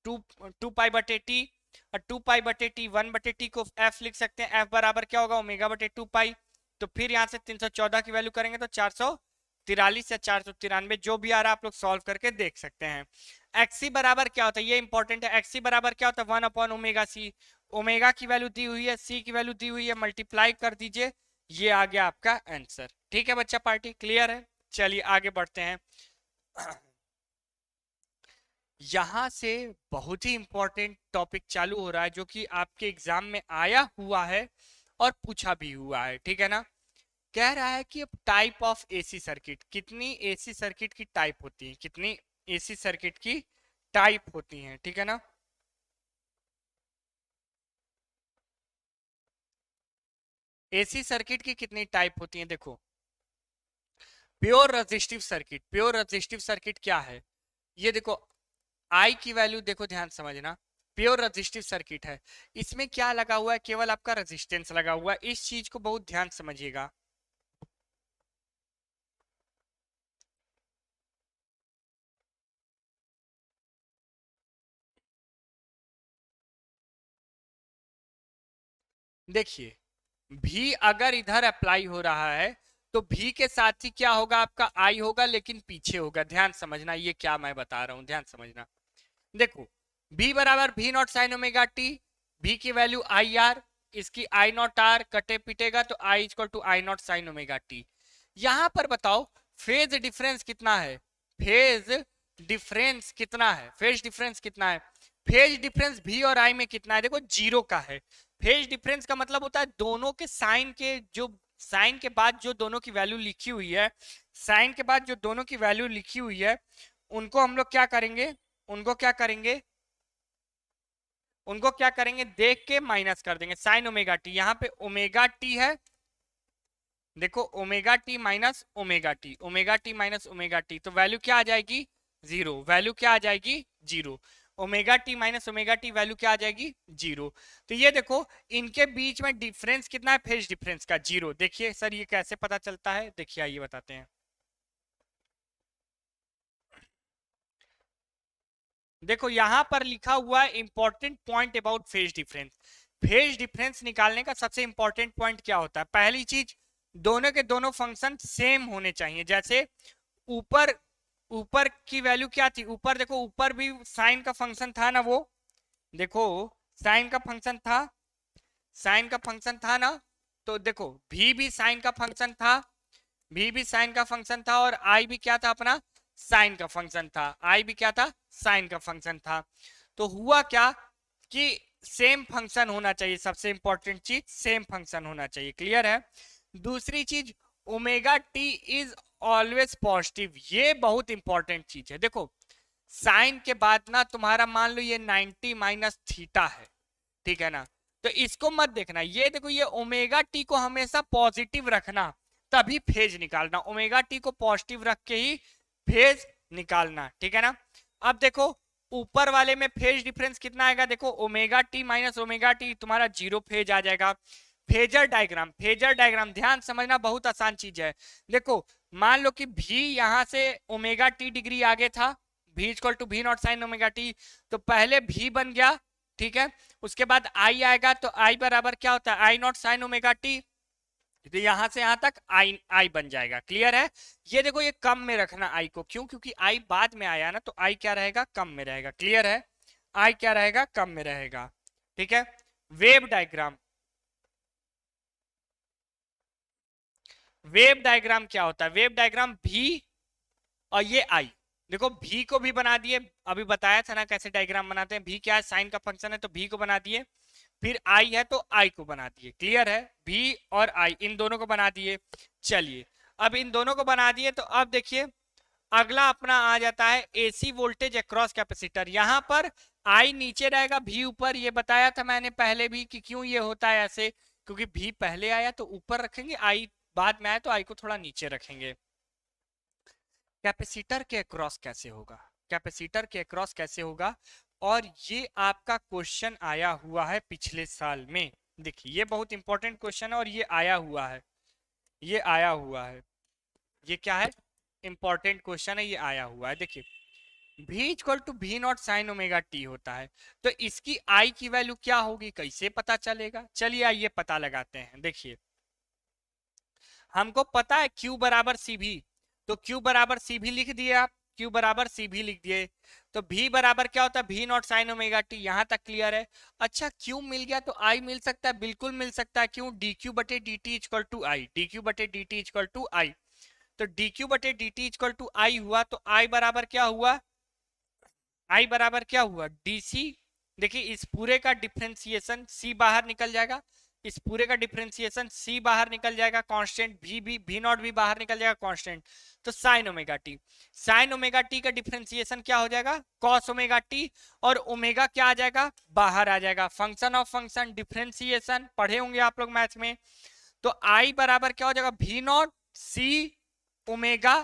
2 पाई/t, और 2 पाई/t 1/t को f लिख सकते हैं, f बराबर क्या होगा, ओमेगा/2 पाई। तो फिर यहाँ से 314 की वैल्यू करेंगे तो 443 या 493, जो भी आ रहा है आप लोग सॉल्व करके देख सकते हैं। XC बराबर क्या होता है, ये इंपॉर्टेंट है। XC बराबर क्या होता है, 1 अपॉन ओमेगा सी। ओमेगा की वैल्यू दी हुई है, सी की वैल्यू दी हुई है, मल्टीप्लाई कर दीजिए, ये आ गया आपका आंसर। ठीक है बच्चा पार्टी, क्लियर है। चलिए आगे बढ़ते हैं। यहां से बहुत ही इंपॉर्टेंट टॉपिक चालू हो रहा है, जो कि आपके एग्जाम में आया हुआ है और पूछा भी हुआ है, ठीक है ना। कह रहा है कि अब टाइप ऑफ एसी सर्किट, कितनी एसी सर्किट की टाइप होती है, कितनी एसी सर्किट की टाइप होती हैं, ठीक है ना। एसी सर्किट की कितनी टाइप होती हैं, देखो। Pure resistive circuit, pure resistive circuit क्या है, ये देखो, आई की वैल्यू देखो, ध्यान समझना। प्योर रेजिस्टिव सर्किट है, इसमें क्या लगा हुआ है, केवल आपका रेजिस्टेंस लगा हुआ है। इस चीज को बहुत ध्यान समझिएगा। देखिए, भी अगर इधर अप्लाई हो रहा है तो भी के साथ ही क्या होगा, आपका आई होगा, लेकिन पीछे होगा। ध्यान समझना, ये क्या मैं बता रहा हूं, ध्यान समझना। देखो, भी बराबर भी नॉट साइन ओमेगा टी, भी की वैल्यू आई आर, इसकी आई नॉट आर कटे पिटेगा तो I equal to I not sine omega t. यहां पर बताओ फेज डिफरेंस कितना है, फेज डिफरेंस कितना है, फेज डिफरेंस कितना है। फेज डिफरेंस भी और आई में कितना है, देखो 0 का है। फेज डिफरेंस का मतलब होता है दोनों के साइन के, जो साइन के बाद जो दोनों की वैल्यू लिखी हुई है, साइन के बाद जो दोनों की वैल्यू लिखी हुई है, उनको हम लोग क्या करेंगे, उनको क्या करेंगे, उनको क्या करेंगे, देख के माइनस कर देंगे। साइन ओमेगा टी, यहाँ पे ओमेगा टी है, देखो omega t minus omega t, omega t minus omega t, तो वैल्यू क्या आ जाएगी, 0। वैल्यू क्या आ जाएगी, 0। Omega t minus omega T value क्या आ जाएगी, 0। तो ये देखो, इनके बीच में डिफरेंस कितना है, फेज डिफरेंस का 0। देखिए सर ये कैसे पता चलता है, देखिए आइए बताते हैं। देखो यहां पर लिखा हुआ है important point about phase difference. Phase difference निकालने का सबसे इंपॉर्टेंट पॉइंट क्या होता है, पहली चीज, दोनों के दोनों फंक्शन सेम होने चाहिए। जैसे ऊपर, ऊपर की वैल्यू क्या थी, ऊपर देखो, ऊपर भी साइन का फंक्शन था ना, वो देखो साइन का फंक्शन था, साइन का फंक्शन था ना। तो देखो भी साइन का फंक्शन था, भी साइन का फंक्शन था, और आई भी क्या था अपना, साइन का फंक्शन था। आई भी क्या था, साइन का फंक्शन था। तो हुआ क्या कि सेम फंक्शन होना चाहिए, सबसे इंपॉर्टेंट चीज सेम फंक्शन होना चाहिए, क्लियर है। दूसरी चीज, omega T is always positive. ये बहुत इंपॉर्टेंट चीज है। देखो साइन के बाद ना तुम्हारा मान लो ये 90 माइनस थीटा है, ठीक है ना, तो इसको मत देखना। ये देखो ये ओमेगा टी को हमेशा पॉजिटिव रखना, तभी फेज निकालना। ओमेगा टी को पॉजिटिव रख के ही फेज निकालना, ठीक है ना। अब देखो ऊपर वाले में फेज डिफरेंस कितना आएगा, देखो omega t minus omega T तुम्हारा 0 फेज आ जाएगा। फेजर डायग्राम, फेजर डायग्राम ध्यान समझना, बहुत आसान चीज है। देखो मान लो कि भी यहां से ओमेगा टी डिग्री आगे था, भी इक्वल टू भी नॉट साइन ओमेगा टी, तो पहले भी बन गया, ठीक है। उसके बाद आई आएगा, तो आई बराबर क्या होता है, I not sine omega t, तो यहां से यहां तक आई आई बन जाएगा। क्लियर है। ये देखो ये कम में रखना आई को, क्यों, क्योंकि आई बाद में आया ना, तो आई क्या रहेगा, कम में रहेगा। क्लियर है, आई क्या रहेगा, कम में रहेगा, ठीक है। वेव डायग्राम, वेव डायग्राम क्या होता है, वेव डायग्राम भी और ये आई, देखो भी को भी बना दिए, अभी बताया था ना कैसे डायग्राम बनाते हैं। भी क्या है, साइन का फंक्शन है, तो भी को बना दिए, फिर आई है तो आई को बना दिए। क्लियर है, भी और आई इन दोनों को बना दिए। चलिए अब इन दोनों को बना दिए, तो अब देखिए अगला अपना आ जाता है एसी वोल्टेज अक्रॉस कैपेसिटर। यहां पर आई नीचे रहेगा, भी ऊपर। ये बताया था मैंने पहले भी कि क्यों ये होता है ऐसे, क्योंकि भी पहले आया तो ऊपर रखेंगे, आई बाद में आया तो आई को थोड़ा नीचे रखेंगे। कैपेसिटर के अक्रॉस कैसे होगा, कैपेसिटर के अक्रॉस कैसे होगा, और ये आपका क्वेश्चन आया हुआ है पिछले साल में। देखिए ये बहुत इंपॉर्टेंट क्वेश्चन है और ये आया हुआ है, ये आया हुआ है, ये क्या है, इंपॉर्टेंट क्वेश्चन है, ये आया हुआ है। देखिए भी इक्वल टू भी नॉट साइन ओमेगा टी होता है, तो इसकी आई की वैल्यू क्या होगी, कैसे पता चलेगा। चलिए आइए पता लगाते हैं। देखिए हमको पता है Q बराबर सी भी, तो Q बराबर सी भी लिख दिए आप, Q बराबर सी भी लिख दिए, तो V बराबर क्या होता है, भी नॉट साइन ओमेगा टी। यहां तक क्लियर है। अच्छा Q मिल गया तो I मिल सकता है, बिल्कुल मिल सकता है। क्यों, डी क्यू बटे d t equal to I, d q बटे d t equal to I, तो डी क्यू बटे d t equal to I हुआ, तो I बराबर क्या हुआ, I बराबर क्या हुआ, डीसी। देखिए इस पूरे का डिफरेंशिएशन C बाहर निकल जाएगा, इस पूरे का डिफरेंशिएशन C बाहर निकल जाएगा, कांस्टेंट भी नॉट भी बाहर निकल जाएगा कांस्टेंट, तो sign omega t, sine omega t का डिफरेंशिएशन क्या हो जाएगा, कॉस ओमेगा टी, और ओमेगा क्या आ जाएगा, बाहर आ जाएगा। फंक्शन ऑफ फंक्शन डिफरेंशिएशन पढ़े होंगे आप लोग मैथ्स में। तो आई बराबर क्या हो जाएगा, V naught C omega,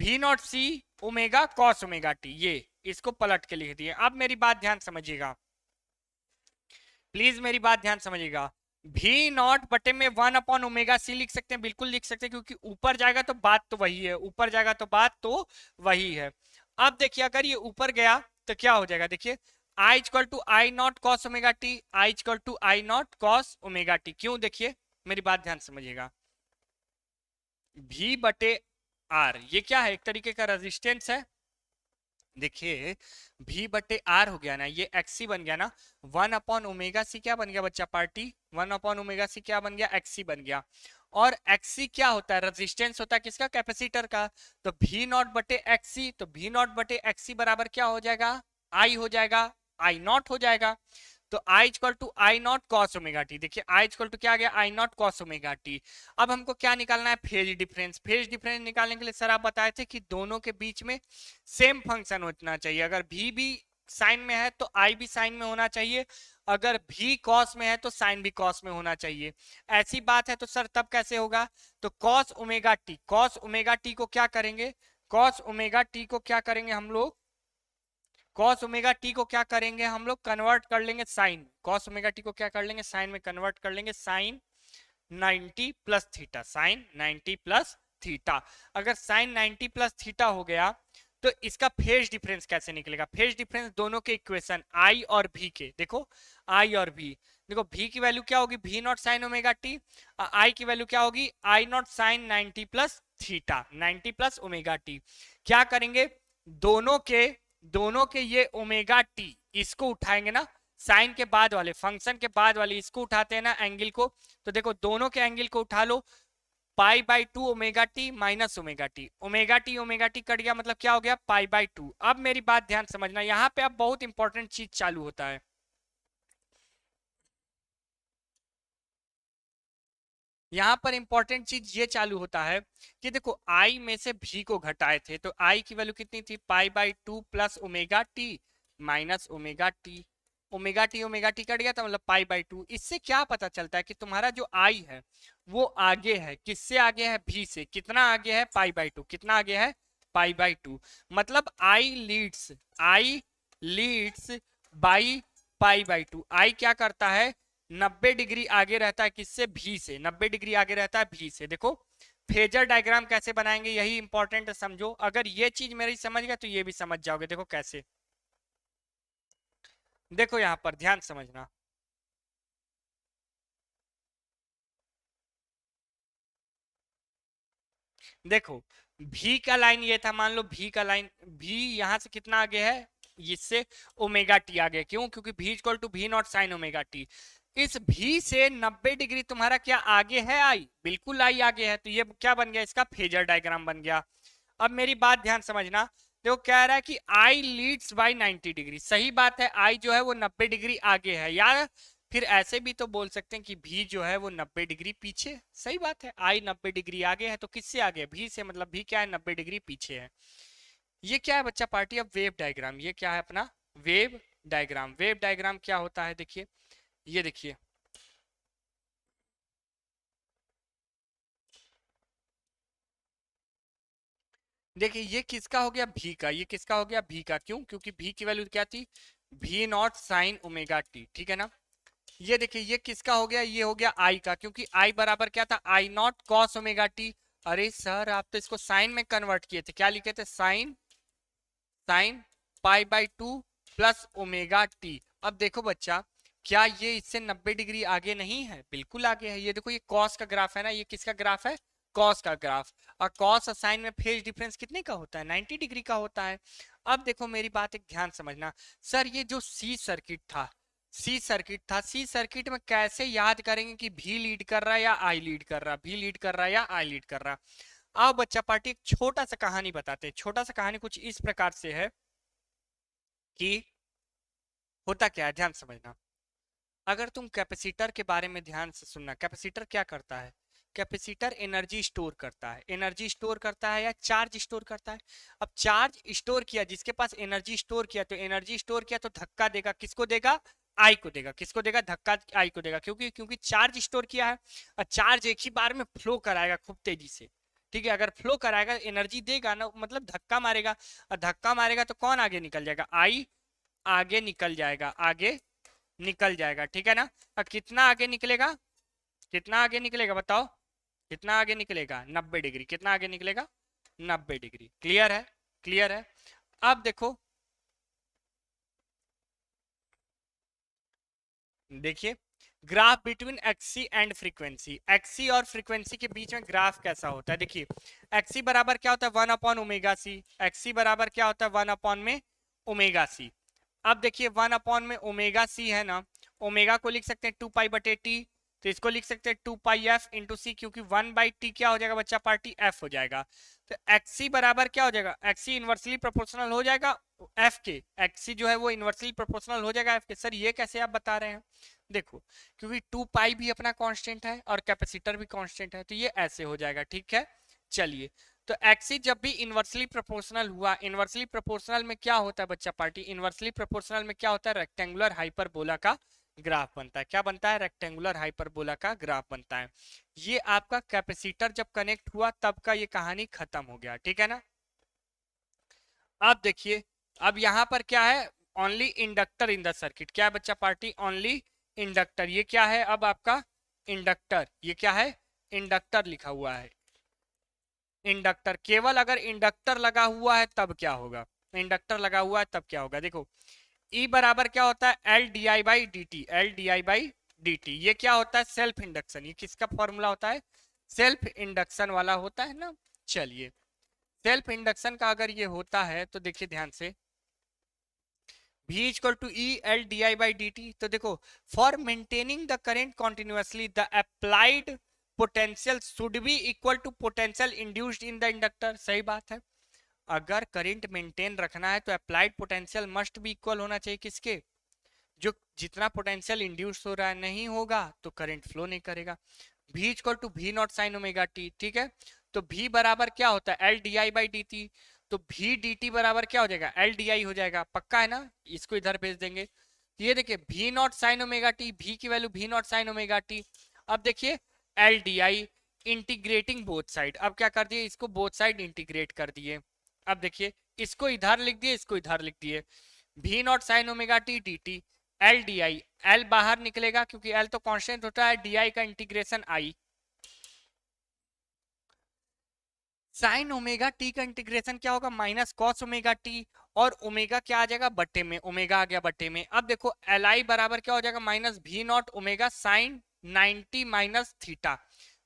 V naught C omega cos omega t. ये इसको पलट के लिख दिए। अब मेरी बात ध्यान समझिएगा, प्लीज मेरी बात ध्यान समझिएगा। भी नॉट बटे में 1 अपॉन ओमेगा सी लिख सकते हैं, बिल्कुल लिख सकते हैं, क्योंकि ऊपर जाएगा तो बात तो वही है, ऊपर जाएगा तो बात तो वही है। अब देखिए अगर ये ऊपर गया तो क्या हो जाएगा, देखिए I equal to I not cos omega t, I equal to I not cos omega t. क्यों, देखिए मेरी बात ध्यान समझिएगा, भी बटे आर ये क्या है, एक तरीके का रेजिस्टेंस है। देखिए भी बटे आर हो गया ना, ये एक्सी बन गया ना, 1 अपॉन ओमेगा सी क्या बन गया बच्चा पार्टी, 1 अपॉन ओमेगा सी क्या बन गया, एक्सी बन गया। और एक्सी क्या होता है, रेजिस्टेंस होता है किसका, कैपेसिटर का। तो भी नॉट बटे एक्सी, तो भी नॉट बटे एक्सी बराबर क्या हो जाएगा, आई हो जाएगा, आई नॉट हो जाएगा। तो I equal to I not cos omega t. देखिए आई इक्वल टू क्या आ गया, I not cos omega t. अब हमको क्या निकालना है, फेज डिफरेंस। फेज डिफरेंस निकालने के लिए सर आप बताए थे कि दोनों के बीच में सेम फंक्शन होना चाहिए। अगर भी साइन में है तो आई भी साइन में होना चाहिए, अगर भी कॉस में है तो साइन भी कॉस में होना चाहिए। ऐसी बात है तो सर तब कैसे होगा, तो cos omega t, cos omega T को क्या करेंगे, कॉस ओमेगा टी को क्या करेंगे हम लोग, कॉस ओमेगा टी को क्या करेंगे हम लोग, कन्वर्ट कर लेंगे साइन। कॉस ओमेगा टी को क्या कर लेंगे, साइन में कन्वर्ट कर लेंगे, sine 90 plus theta, sine 90 plus theta. अगर साइन 90 प्लस थीटा हो गया तो इसका फेज डिफरेंस कैसे निकलेगा, फेज डिफरेंस दोनों के इक्वेशन आई और भी के, देखो आई और भी, देखो भी की वैल्यू क्या होगी, भी not sine omega t, I की वैल्यू क्या होगी, I not sine 90 plus theta, 90 plus omega t. क्या करेंगे, दोनों के ये ओमेगा टी इसको उठाएंगे ना, साइन के बाद वाले फंक्शन के बाद वाले इसको उठाते हैं ना एंगल को, तो देखो दोनों के एंगल को उठा लो, pi by two omega t minus omega t cut गया, मतलब क्या हो गया, पाई बाई टू। अब मेरी बात ध्यान समझना, यहां पे अब बहुत इंपॉर्टेंट चीज चालू होता है। यहाँ पर इंपॉर्टेंट चीज ये चालू होता है कि देखो आई में से भी को घटाए थे तो आई की वैल्यू कितनी थी पाई/2 plus omega t minus omega t cut गया था मतलब पाई/2। इससे क्या पता चलता है कि तुम्हारा जो आई है वो आगे है, किससे आगे है, भी से। कितना आगे है, पाई/2। कितना आगे है, पाई/2। मतलब आई लीड्स बाई पाई/2। आई क्या करता है, 90 डिग्री आगे रहता है किससे, भी से। 90 डिग्री आगे रहता है भी से। देखो फेजर डायग्राम कैसे बनाएंगे यही इंपॉर्टेंट है, समझो। अगर ये चीज मेरी समझ गया तो ये भी समझ जाओगे। देखो कैसे, देखो यहां पर ध्यान समझना। देखो भी का लाइन ये था, मान लो भी का लाइन, भी यहां से कितना आगे है, इससे ओमेगा टी आगे। क्यों, क्योंकि भी इक्वल टू भी नॉट साइन ओमेगा टी। इस भी से 90 डिग्री तुम्हारा क्या आगे है, आई, बिल्कुल आई आगे है। तो ये क्या बन गया, इसका फेजर डायग्राम बन गया। अब मेरी बात ध्यान समझना। देखो कह रहा है कि आई लीड्स बाय 90 डिग्री। सही बात है, आई जो है वो 90 डिग्री आगे है यार। फिर ऐसे भी तो बोल सकते हैं कि भी जो है वो 90 डिग्री पीछे। सही बात है, आई 90 डिग्री आगे है तो किससे आगे, भी से। मतलब भी क्या है, 90 डिग्री पीछे है। ये क्या है बच्चा पार्टी, अब वेव डायग्राम। ये क्या है अपना वेव डायग्राम। वेव डायग्राम क्या होता है, देखिए ये देखिए, देखिए ये किसका हो गया, भी का। ये किसका हो गया, भी का। क्यों, क्योंकि भी की वैल्यू क्या थी, भी नॉट साइन ओमेगा टी। ठीक है ना। ये देखिए ये किसका हो गया, ये हो गया आई का, क्योंकि आई बराबर क्या था, आई नॉट कॉस ओमेगा टी। अरे सर आप तो इसको साइन में कन्वर्ट किए थे, क्या लिखे थे, साइन साइन पाई/2 प्लस ओमेगा टी। अब देखो बच्चा, क्या ये इससे 90 डिग्री आगे नहीं है, बिल्कुल आगे है। ये देखो ये कॉस का ग्राफ है ना, ये किसका ग्राफ है, कॉस का ग्राफ। और कॉस और साइन में फेज डिफरेंस कितने का होता है, 90 डिग्री का होता है। अब देखो मेरी बात एक ध्यान समझना। सर ये जो सी सर्किट में कैसे याद करेंगे कि भी लीड कर रहा है या आई लीड कर रहा, भी लीड कर रहा है या आई लीड कर रहा। आओ बच्चा पार्टी एक छोटा सा कहानी बताते हैं। छोटा सा कहानी कुछ इस प्रकार से है कि होता क्या है, ध्यान समझना। अगर तुम कैपेसिटर के बारे में ध्यान से सुनना, कैपेसिटर क्या करता है, कैपेसिटर एनर्जी स्टोर करता है। एनर्जी स्टोर करता है या चार्ज स्टोर करता है। अब चार्ज स्टोर किया, जिसके पास एनर्जी स्टोर किया, तो एनर्जी स्टोर किया तो धक्का देगा, किसको देगा, आई को देगा। किसको देगा, धक्का आई को देगा। क्योंकि क्योंकि चार्ज स्टोर किया है। और चार्ज एक ही बार में फ्लो कराएगा खूब तेजी से। ठीक है, अगर फ्लो कराएगा एनर्जी देगा ना, मतलब धक्का मारेगा। और धक्का मारेगा तो कौन आगे निकल जाएगा, आई आगे निकल जाएगा, आगे निकल जाएगा। ठीक है ना। अब कितना आगे निकलेगा, कितना आगे निकलेगा बताओ, कितना आगे निकलेगा, 90 डिग्री। कितना आगे निकलेगा, 90 डिग्री। क्लियर है, क्लियर है। अब देखो, देखिए graph between X C and frequency. X C और फ्रीक्वेंसी के बीच में ग्राफ कैसा होता है, देखिए एक्सी बराबर क्या होता है, 1/ओमेगा सी। एक्सी बराबर क्या होता है, 1/ में ओमेगा सी। अब देखिए 1/ में ओमेगा सी है ना, ओमेगा को लिख सकते हैं 2 पाई/टी। तो इसको लिख सकते हैं 2 पाई f × c, क्योंकि 1/t क्या हो जाएगा बच्चा पार्टी, f हो जाएगा। तो एक्सी बराबर क्या हो जाएगा, एक्सी इनवर्सली प्रोपोर्शनल हो जाएगा एफ के। एक्सी जो है वो इनवर्सली प्रोपोर्शनल हो जाएगा एफ के। सर ये कैसे आप बता रहे हैं, देखो क्योंकि 2 पाई भी अपना कांस्टेंट है और कैपेसिटर भी कांस्टेंट है, तो ये ऐसे हो जाएगा। ठीक है, चलिए। तो एक्सी जब भी इनवर्सली प्रोपोर्शनल हुआ, इनवर्सली प्रोपोर्शनल में क्या होता है बच्चा पार्टी, इनवर्सली प्रोपोर्शनल में क्या होता है, रेक्टेंगुलर हाइपरबोला का ग्राफ बनता है। क्या बनता है, रेक्टेंगुलर हाइपरबोला का ग्राफ बनता है। ये आपका कैपेसिटर जब कनेक्ट हुआ तब का ये कहानी खत्म हो गया। ठीक है ना। अब देखिए, अब यहां पर क्या है, only inductor in the circuit. क्या है बच्चा पार्टी, ओनली इंडक्टर। ये क्या है अब आपका इंडक्टर, ये क्या है, इंडक्टर लिखा हुआ है। इंडक्टर, केवल अगर इंडक्टर लगा हुआ है तब क्या होगा, इंडक्टर लगा हुआ है तब क्या होगा। देखो ई बराबर क्या होता है, L D I by D T. L D I by D T ये क्या होता है, सेल्फ इंडक्शन। ये किसका फॉर्मूला होता है, सेल्फ इंडक्शन वाला होता है ना। चलिए, सेल्फ इंडक्शन का अगर ये होता है तो देखिए ध्यान से, V equal to E L D I by D T. तो देखो, for maintaining the current continuously the applied potential should be equal to potential induced in the inductor. सही बात है, अगर करंट मेंटेन रखना है तो अप्लाइड पोटेंशियल मस्ट भी इक्वल होना चाहिए किसके, जो जितना पोटेंशियल इंड्यूस हो रहा है, नहीं होगा तो करंट फ्लो नहीं करेगा। v equal to v not sine omega T, ठीक है। तो v बराबर क्या होता है, L D I by D T. तो v डी टी बराबर क्या हो जाएगा, एल डी आई हो जाएगा, पक्का है ना। इसको इधर भेज देंगे। ये देखिए v not sine omega t, v की value v not sine omega t. अब देखिए एल डी आई इंटीग्रेटिंग बोथ साइड, अब क्या कर दिए, इसको बोथ साइड इंटीग्रेट कर दिए। अब देखिए इसको इधर लिख दिए, इसको इधर लिख दिए, v not sine omega T D T, L D I, L बाहर निकलेगा क्योंकि एल तो कांस्टेंट होता है, डी आई का इंटीग्रेशन आई, साइन ओमेगा टी का इंटीग्रेशन क्या होगा, माइनस कॉस ओमेगा टी, और ओमेगा क्या आ जाएगा बट्टे में, ओमेगा आ गया बट्टे में। अब देखो एल आई बराबर क्या हो जाएगा, माइनस भी not omega sine 90 minus theta,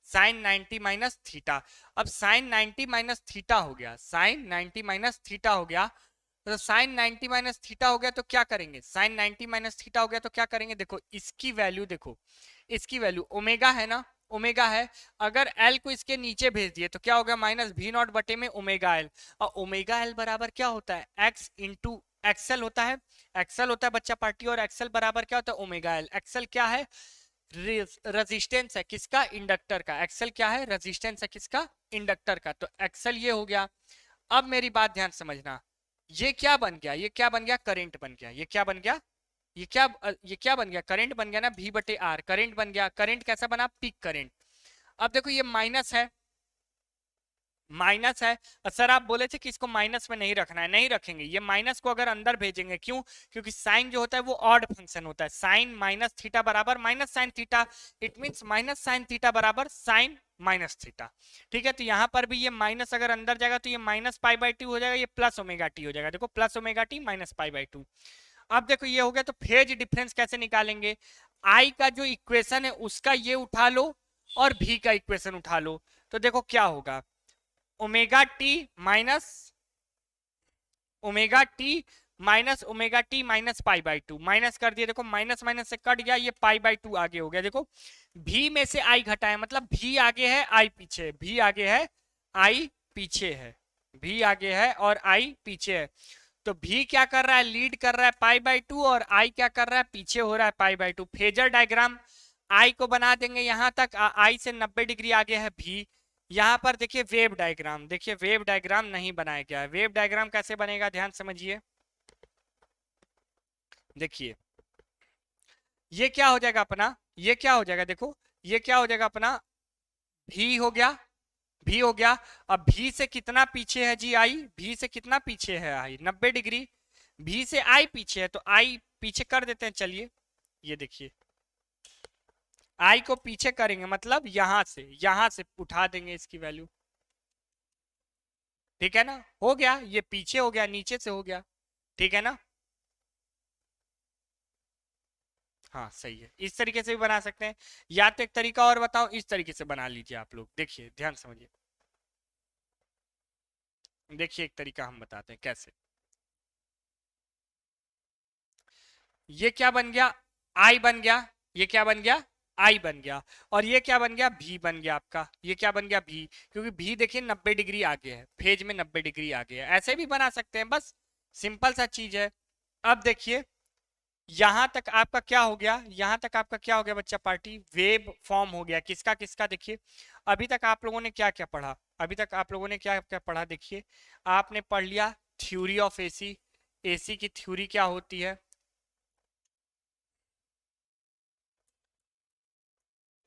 sine 90 minus theta. अब साइन 90 माइनस थीटा हो गया, साइन 90 माइनस थीटा हो गया। तो साइन 90 माइनस थीटा हो गया तो क्या करेंगे, साइन 90 माइनस थीटा हो गया तो क्या करेंगे, देखो इसकी वैल्यू, देखो इसकी वैल्यू ओमेगा है ना, ओमेगा है। अगर एल को इसके नीचे भेज दिए तो क्या होगा, माइनस भी नॉट बटे में ओमेगा एल। और ओमेगा एल बराबर क्या होता है, एक्स इंटू एक्सएल होता है, एक्सएल होता है बच्चा पार्टी, और एक्सएल बराबर क्या होता है, ओमेगा एल। एक्सएल क्या है, रेजिस्टेंस है किसका, इंडक्टर का। एक्सएल क्या है, रेजिस्टेंस है किसका, इंडक्टर का। तो एक्सएल ये हो गया। अब मेरी बात ध्यान समझना, ये क्या बन गया, ये क्या बन गया, करंट बन गया। ये क्या बन गया, ये क्या बन गया, करंट बन गया ना, V बटे आर, करंट बन गया। करंट कैसा बना, पीक करंट। अब देखो ये माइनस है, माइनस है। सर आप बोले थे कि इसको माइनस में नहीं रखना है, नहीं रखेंगे, ये माइनस को अगर अंदर भेजेंगे, क्यों, क्योंकि साइन जो होता है वो ऑड फंक्शन होता है, साइन माइनस थीटा बराबर minus sine theta, it means minus sine theta बराबर साइन माइनस थीटा, ठीक है। तो यहाँ पर भी ये माइनस अगर अंदर जाएगा तो ये माइनस पाई बाई टू हो जाएगा, ये प्लस ओमेगा टी हो जाएगा, देखो plus omega t minus pi by to. अब देखो ये हो गया, तो फेज डिफरेंस कैसे निकालेंगे, आई का जो इक्वेशन है उसका ये उठा लो और भी का इक्वेशन उठा लो। तो देखो क्या होगा, omega t minus omega t minus omega t minus pi by to, minus कर दिए, देखो माइनस माइनस से कट गया, ये पाई बाई टू आगे हो गया। देखो भी में से आई घटाए, मतलब भी आगे है आई पीछे, भी आगे है आई पीछे है, भी आगे है और आई पीछे है। तो भी क्या कर रहा है, लीड कर रहा है पाई बाई टू, और आई क्या कर रहा है, पीछे हो रहा है पाई by to. Phasor diagram I को बना देंगे यहां तक, आई से 90 डिग्री आगे है भी। यहां पर देखिए वेव डायग्राम, देखिए वेव डायग्राम नहीं बनाया गया है। वेव डायग्राम कैसे बनेगा, ध्यान समझिए। देखिए ये क्या हो जाएगा अपना, ये क्या हो जाएगा, देखो ये क्या हो जाएगा अपना, भी हो गया, भी हो गया। अब भी से कितना पीछे है जी आई, भी से कितना पीछे है आई, 90 डिग्री। भी से आई पीछे है तो आई पीछे कर देते हैं, चलिए ये देखिए आई को पीछे करेंगे, मतलब यहां से उठा देंगे इसकी वैल्यू, ठीक है ना। हो गया, ये पीछे हो गया, नीचे से हो गया, ठीक है ना। हाँ सही है, इस तरीके से भी बना सकते हैं, या तो एक तरीका और बताओ, इस तरीके से बना लीजिए आप लोग। देखिए ध्यान समझिए, देखिए एक तरीका हम बताते हैं कैसे। ये क्या बन गया, आई बन गया, ये क्या बन गया, आई बन गया, और ये क्या बन गया, भी बन गया आपका। ये क्या बन गया, भी, क्योंकि भी देखिए 90 डिग्री आगे है, फेज में 90 डिग्री आगे है। ऐसे भी बना सकते हैं, बस सिंपल सा चीज है। अब देखिए यहां तक आपका क्या हो गया, यहां तक आपका क्या हो गया बच्चा पार्टी, वेव फॉर्म हो गया किसका किसका। देखिए अभी तक आप लोगों ने क्या क्या पढ़ा, अभी तक आप लोगों ने क्या क्या पढ़ा, देखिए आपने पढ़ लिया थ्योरी ऑफ एसी, एसी की थ्योरी क्या होती है,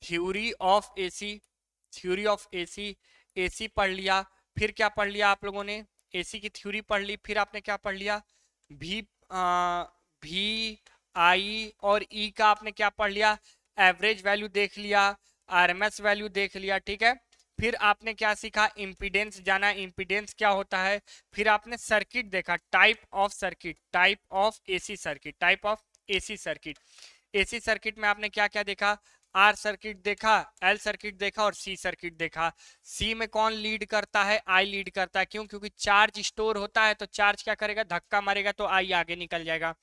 theory of AC, theory of AC, AC पढ़ लिया। फिर क्या पढ़ लिया आप लोगों ने, एसी की थ्योरी पढ़ ली, फिर आपने क्या पढ़ लिया, भी भी आई और ई का आपने क्या पढ़ लिया, एवरेज वैल्यू देख लिया, आरएमएस वैल्यू देख लिया, ठीक है। फिर आपने क्या सीखा, इंपीडेंस जाना, इंपीडेंस क्या होता है। फिर आपने सर्किट देखा, type of circuit, type of AC circuit, type of AC circuit. AC circuit में आपने क्या क्या देखा, आर सर्किट देखा, एल सर्किट देखा और सी सर्किट देखा। सी में कौन लीड करता है, आई लीड करता है, क्यों, क्योंकि चार्ज स्टोर होता है तो चार्ज क्या करेगा, धक्का मारेगा तो आई आगे निकल जाएगा।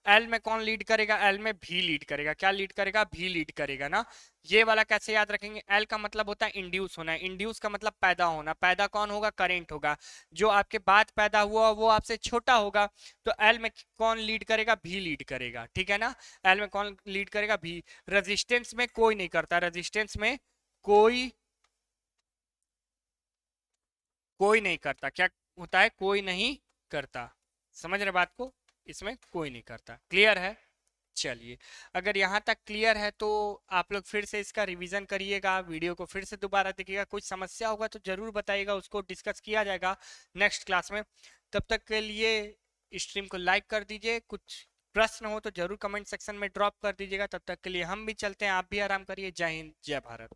एल में कौन लीड करेगा, एल में भी लीड करेगा, क्या लीड करेगा, भी लीड करेगा ना। ये वाला कैसे याद रखेंगे, एल का मतलब होता है इंड्यूस होना, इंड्यूस का मतलब पैदा होना, पैदा कौन होगा, करंट होगा, जो आपके बाद पैदा हुआ वो आपसे छोटा होगा। तो एल में कौन लीड करेगा, भी लीड करेगा, ठीक है ना। एल में कौन लीड करेगा, भी। रेजिस्टेंस में कोई नहीं करता, रेजिस्टेंस में कोई कोई नहीं करता। क्या होता है? कोई नहीं करता। समझ रहे बात को? इसमें कोई नहीं करता। क्लियर है? चलिए, अगर यहाँ तक क्लियर है तो आप लोग फिर से इसका रिवीजन करिएगा, वीडियो को फिर से दोबारा देखिएगा। कुछ समस्या होगा तो जरूर बताइएगा, उसको डिस्कस किया जाएगा नेक्स्ट क्लास में। तब तक के लिए स्ट्रीम को लाइक कर दीजिए, कुछ प्रश्न हो तो जरूर कमेंट सेक्शन में ड्रॉप कर दीजिएगा। तब तक के लिए हम भी चलते हैं, आप भी आराम करिए। जय हिंद, जय भारत।